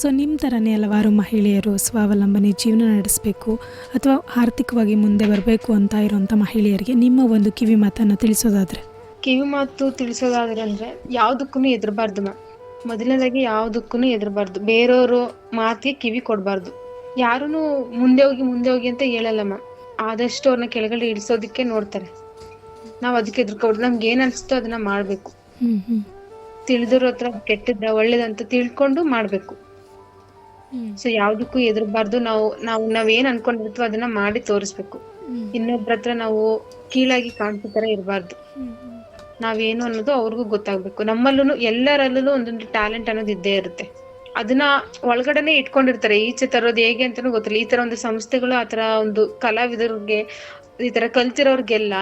ಸೊ ನಿಮ್ಮ ಥರನೇ ಹಲವಾರು ಮಹಿಳೆಯರು ಸ್ವಾವಲಂಬನೆ ಜೀವನ ನಡೆಸಬೇಕು ಅಥವಾ ಆರ್ಥಿಕವಾಗಿ ಮುಂದೆ ಬರಬೇಕು ಅಂತ ಇರೋಂಥ ಮಹಿಳೆಯರಿಗೆ ನಿಮ್ಮ ಒಂದು ಕಿವಿ ಮಾತನ್ನು ತಿಳಿಸೋದಾದರೆ? ಕಿವಿ ಮಾತು ತಿಳಿಸೋದಾದ್ರೆ ಅಂದರೆ ಯಾವುದಕ್ಕೂ ಹೆದರಬಾರ್ದು ಮ್ಯಾಮ್. ಮೊದಲನೇದಾಗಿ ಯಾವುದಕ್ಕೂ ಹೆದರಬಾರ್ದು, ಬೇರೆಯವರು ಮಾತಿಗೆ ಕಿವಿ ಕೊಡಬಾರ್ದು. ಯಾರೂ ಮುಂದೆ ಹೋಗಿ ಅಂತ ಹೇಳಲ್ಲ ಮ್ಯಾಮ್. ಆದಷ್ಟು ಅವ್ರನ್ನ ಕೆಳಗಡೆ ಇಳಿಸೋದಕ್ಕೆ ನೋಡ್ತಾರೆ. ನಾವು ಅದಕ್ಕೆ ಹೆದರ್ಕೊಬಾರ್ದು. ನಮ್ಗೆ ಏನು ಅನಿಸ್ತೋ ಅದನ್ನ ಮಾಡಬೇಕು. ತಿಳಿದಿರೋ ಹತ್ರ ಕೆಟ್ಟದ್ದ ಒಳ್ಳೇದಂತ ತಿಳ್ಕೊಂಡು ಮಾಡಬೇಕು. ಸೊ ಯಾವುದಕ್ಕೂ ಹೆದರಬಾರ್ದು. ನಾವೇನ್ ಅನ್ಕೊಂಡಿರ್ತೀವೋ ಅದನ್ನ ಮಾಡಿ ತೋರಿಸ್ಬೇಕು. ಇನ್ನೊಬ್ರ ಹತ್ರ ನಾವು ಕೀಳಾಗಿ ಕಾಣಿಸೋ ತರ ಇರಬಾರ್ದು. ನಾವೇನು ಅನ್ನೋದು ಅವ್ರಿಗೂ ಗೊತ್ತಾಗ್ಬೇಕು. ನಮ್ಮಲ್ಲೂ ಎಲ್ಲರಲ್ಲೂ ಒಂದೊಂದು ಟ್ಯಾಲೆಂಟ್ ಅನ್ನೋದು ಇದ್ದೇ ಇರುತ್ತೆ. ಅದನ್ನ ಒಳಗಡೆನೆ ಇಟ್ಕೊಂಡಿರ್ತಾರೆ. ಈಚೆ ತರೋದು ಹೇಗೆ ಅಂತಾನೂ ಗೊತ್ತಿಲ್ಲ. ಈ ತರ ಒಂದು ಸಂಸ್ಥೆಗಳು ಆತರ ಒಂದು ಕಲಾವಿದರಿಗೆ, ಈ ತರ ಕಲ್ತಿರೋರ್ಗೆಲ್ಲ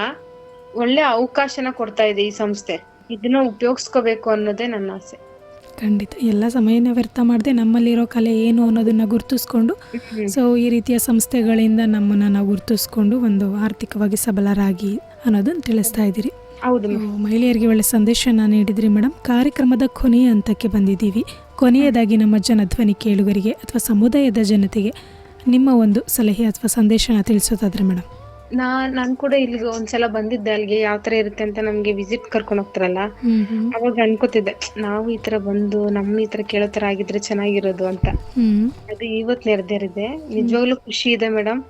ಒಳ್ಳೆ ಅವಕಾಶನ ಕೊಡ್ತಾ ಇದೆ ಈ ಸಂಸ್ಥೆ. ಇದನ್ನ ಉಪಯೋಗಿಸ್ಕೋಬೇಕು ಅನ್ನೋದೇ ನನ್ನ ಆಸೆ. ಖಂಡಿತ ಎಲ್ಲ ಸಮಯನ ವ್ಯರ್ಥ ಮಾಡದೆ ನಮ್ಮಲ್ಲಿರೋ ಕಲೆ ಏನು ಅನ್ನೋದನ್ನ ಗುರುತಿಸ್ಕೊಂಡು, ಸೊ ಈ ರೀತಿಯ ಸಂಸ್ಥೆಗಳಿಂದ ನಮ್ಮನ್ನ ನಾವು ಗುರುತಿಸ್ಕೊಂಡು ಒಂದು ಆರ್ಥಿಕವಾಗಿ ಸಬಲರಾಗಿ ಅನ್ನೋದನ್ನ ತಿಳಿಸ್ತಾ ಇದ್ದೀರಿ. ಹೌದು, ಮಹಿಳೆಯರಿಗೆ ಒಳ್ಳೆ ಸಂದೇಶನ ನೀಡಿದ್ರಿ ಮೇಡಮ್. ಕಾರ್ಯಕ್ರಮದ ಕೊನೆಯ ಹಂತಕ್ಕೆ ಬಂದಿದ್ದೀವಿ. ಕೊನೆಯದಾಗಿ ನಮ್ಮ ಜನಧ್ವನಿ ಕೇಳುಗರಿಗೆ ಅಥವಾ ಸಮುದಾಯದ ಜನತೆಗೆ ನಿಮ್ಮ ಒಂದು ಸಲಹೆ ಅಥವಾ ಸಂದೇಶನ ತಿಳಿಸೋದಾದ್ರೆ ಮೇಡಮ್? ನಾನ್ ಕೂಡ ಇಲ್ಲಿಗೆ ಒಂದ್ಸಲ ಬಂದಿದ್ದೆ. ಅಲ್ಲಿಗೆ ಯಾವ ತರ ಇರುತ್ತೆ ಅಂತ ನಮ್ಗೆ ವಿಸಿಟ್ ಕರ್ಕೊಂಡ್ ಹೋಗ್ತಾರಲ್ಲ, ಅವಾಗ ಅನ್ಕೋತಿದ್ದೆ ನಾವು ಈ ತರ ಬಂದು ನಮ್ಮ ಈ ತರ ಕೇಳೋ ತರ ಆಗಿದ್ರೆ ಚೆನ್ನಾಗಿರೋದು ಅಂತ. ಅದು ಇವತ್ ನೆರವೇರಿದೆ. ನಿಜವಾಗ್ಲೂ ಖುಷಿ ಇದೆ ಮೇಡಮ್.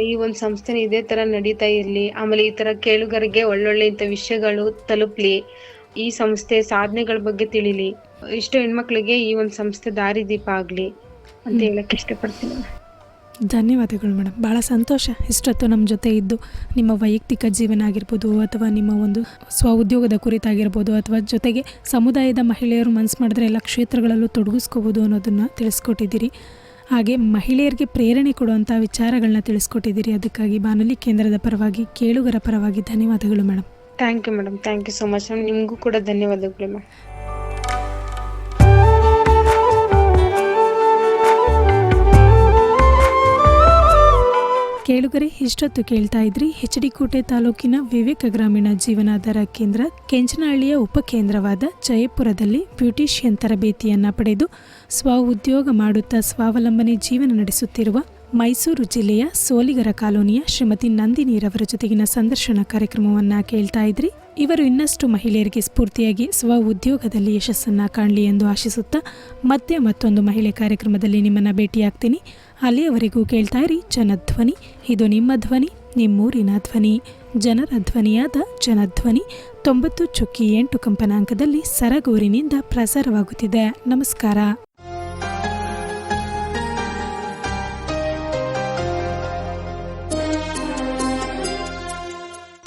ಈ ಒಂದ್ ಸಂಸ್ಥೆ ಇದೇ ತರ ನಡೀತಾ ಇರ್ಲಿ. ಆಮೇಲೆ ಈ ತರ ಕೇಳುಗರಿಗೆ ಒಳ್ಳೊಳ್ಳೆ ಇಂಥ ವಿಷಯಗಳು ತಲುಪ್ಲಿ, ಈ ಸಂಸ್ಥೆ ಸಾಧನೆಗಳ ಬಗ್ಗೆ ತಿಳಿಲಿ, ಇಷ್ಟು ಹೆಣ್ಮಕ್ಳಿಗೆ ಈ ಒಂದ್ ಸಂಸ್ಥೆ ದಾರಿದೀಪ ಆಗ್ಲಿ ಅಂತ ಹೇಳಕ್ ಇಷ್ಟಪಡ್ತೀನಿ. ಧನ್ಯವಾದಗಳು ಮೇಡಮ್. ಭಾಳ ಸಂತೋಷ ಇಷ್ಟೊತ್ತು ನಮ್ಮ ಜೊತೆ ಇದ್ದು ನಿಮ್ಮ ವೈಯಕ್ತಿಕ ಜೀವನ ಆಗಿರ್ಬೋದು ಅಥವಾ ನಿಮ್ಮ ಒಂದು ಸ್ವ ಉದ್ಯೋಗದ ಕುರಿತಾಗಿರ್ಬೋದು ಅಥವಾ ಜೊತೆಗೆ ಸಮುದಾಯದ ಮಹಿಳೆಯರು ಮನಸ್ಸು ಮಾಡಿದ್ರೆ ಎಲ್ಲ ಕ್ಷೇತ್ರಗಳಲ್ಲೂ ತೊಡಗಿಸ್ಕೋಬೋದು ಅನ್ನೋದನ್ನು ತಿಳಿಸ್ಕೊಟ್ಟಿದ್ದೀರಿ. ಹಾಗೆ ಮಹಿಳೆಯರಿಗೆ ಪ್ರೇರಣೆ ಕೊಡುವಂಥ ವಿಚಾರಗಳನ್ನ ತಿಳಿಸ್ಕೊಟ್ಟಿದ್ದೀರಿ. ಅದಕ್ಕಾಗಿ ಬಾನುಲಿ ಕೇಂದ್ರದ ಪರವಾಗಿ, ಕೇಳುಗರ ಪರವಾಗಿ ಧನ್ಯವಾದಗಳು madam. Thank you madam. Thank you so much. ನಿಮಗೂ ಕೂಡ ಧನ್ಯವಾದಗಳು ಮ್ಯಾಮ್. ಕೇಳುಗರೆ, ಇಷ್ಟೊತ್ತು ಕೇಳ್ತಾ ಇದ್ರಿ ಎಚ್.ಡಿ. ಕೋಟೆ ತಾಲೂಕಿನ ವಿವೇಕ ಗ್ರಾಮೀಣ ಜೀವನಾಧಾರ ಕೇಂದ್ರ ಕೆಂಚನಹಳ್ಳಿಯ ಉಪಕೇಂದ್ರವಾದ ಜಯಪುರದಲ್ಲಿ ಬ್ಯೂಟಿಷಿಯನ್ ತರಬೇತಿಯನ್ನು ಪಡೆದು ಸ್ವ ಉದ್ಯೋಗ ಮಾಡುತ್ತಾ ಸ್ವಾವಲಂಬನೆ ಜೀವನ ನಡೆಸುತ್ತಿರುವ ಮೈಸೂರು ಜಿಲ್ಲೆಯ ಸೋಲಿಗರ ಕಾಲೋನಿಯ ಶ್ರೀಮತಿ ನಂದಿನಿರವರ ಜೊತೆಗಿನ ಸಂದರ್ಶನ ಕಾರ್ಯಕ್ರಮವನ್ನು ಕೇಳ್ತಾ ಇದ್ರಿ. ಇವರು ಇನ್ನಷ್ಟು ಮಹಿಳೆಯರಿಗೆ ಸ್ಫೂರ್ತಿಯಾಗಿ ಸ್ವ ಉದ್ಯೋಗದಲ್ಲಿ ಯಶಸ್ಸನ್ನು ಕಾಣಲಿ ಎಂದು ಆಶಿಸುತ್ತಾ ಮತ್ತೆ ಮತ್ತೊಂದು ಮಹಿಳೆ ಕಾರ್ಯಕ್ರಮದಲ್ಲಿ ನಿಮ್ಮನ್ನು ಭೇಟಿಯಾಗ್ತೀನಿ. ಅಲ್ಲಿಯವರೆಗೂ ಕೇಳ್ತಾ ಇರಿ ಜನಧ್ವನಿ. ಇದು ನಿಮ್ಮ ಧ್ವನಿ, ನಿಮ್ಮೂರಿನ ಧ್ವನಿ, ಜನರ ಧ್ವನಿಯಾದ ಜನಧ್ವನಿ 90.8 ಕಂಪನಾಂಕದಲ್ಲಿ ಸರಗೂರಿನಿಂದ ಪ್ರಸಾರವಾಗುತ್ತಿದೆ. ನಮಸ್ಕಾರ.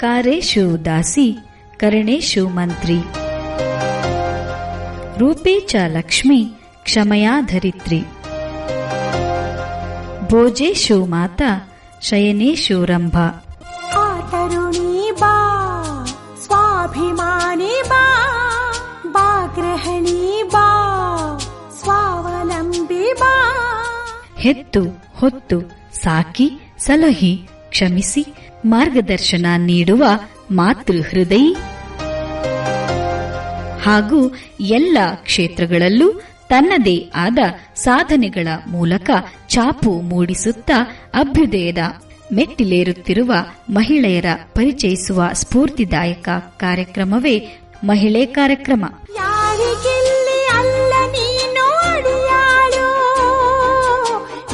ಕಾರೇಶು ದಾಸಿ ಕರಣೇಶು ಮಂತ್ರಿ ರೂಪೇ ಚ ಲಕ್ಷ್ಮೀ ಕ್ಷಮಯಾ ಧರಿತ್ರಿ ಭೋಜೇಶು ಮಾತಾ ಶಯನೇಶು ರಂಭಾ ತರುಣಿ ಬಾ ಸ್ವಾಭಿಮಾನಿ ಬಾ ಬಾ ಗೃಹಿಣಿ ಬಾ ಸ್ವಾವಲಂಬಿ ಬಾ ಹೆತ್ತು ಹೊತ್ತು ಸಾಕಿ ಸಲಹಿ ಕ್ಷಮಿಸಿ ಮಾರ್ಗದರ್ಶನ ನೀಡುವ ಮಾತೃ ಹೃದಯಿ ಹಾಗೂ ಎಲ್ಲ ಕ್ಷೇತ್ರಗಳಲ್ಲೂ ತನ್ನದೇ ಆದ ಸಾಧನೆಗಳ ಮೂಲಕ ಛಾಪು ಮೂಡಿಸುತ್ತಾ ಅಭ್ಯುದಯದ ಮೆಟ್ಟಿಲೇರುತ್ತಿರುವ ಮಹಿಳೆಯರ ಪರಿಚಯಿಸುವ ಸ್ಫೂರ್ತಿದಾಯಕ ಕಾರ್ಯಕ್ರಮವೇ ಮಹಿಳೆ ಕಾರ್ಯಕ್ರಮ. ಯಾರಿಗಿಲ್ಲಿ ಅಲ್ಲ ನೀನು ಅಡಿಯಾಳು,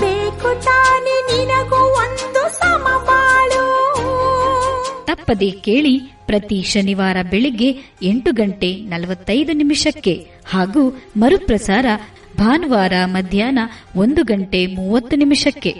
ಬೇಕು ತಾನೆ ನಿನಗೂ ಒಂದು ಸಮಬಾಳು. ತಪ್ಪದೆ ಕೇಳಿ ಪ್ರತಿ ಶನಿವಾರ ಬೆಳಿಗ್ಗೆ 8:45 ಹಾಗೂ ಮರುಪ್ರಸಾರ ಭಾನುವಾರ ಮಧ್ಯಾಹ್ನ 1:30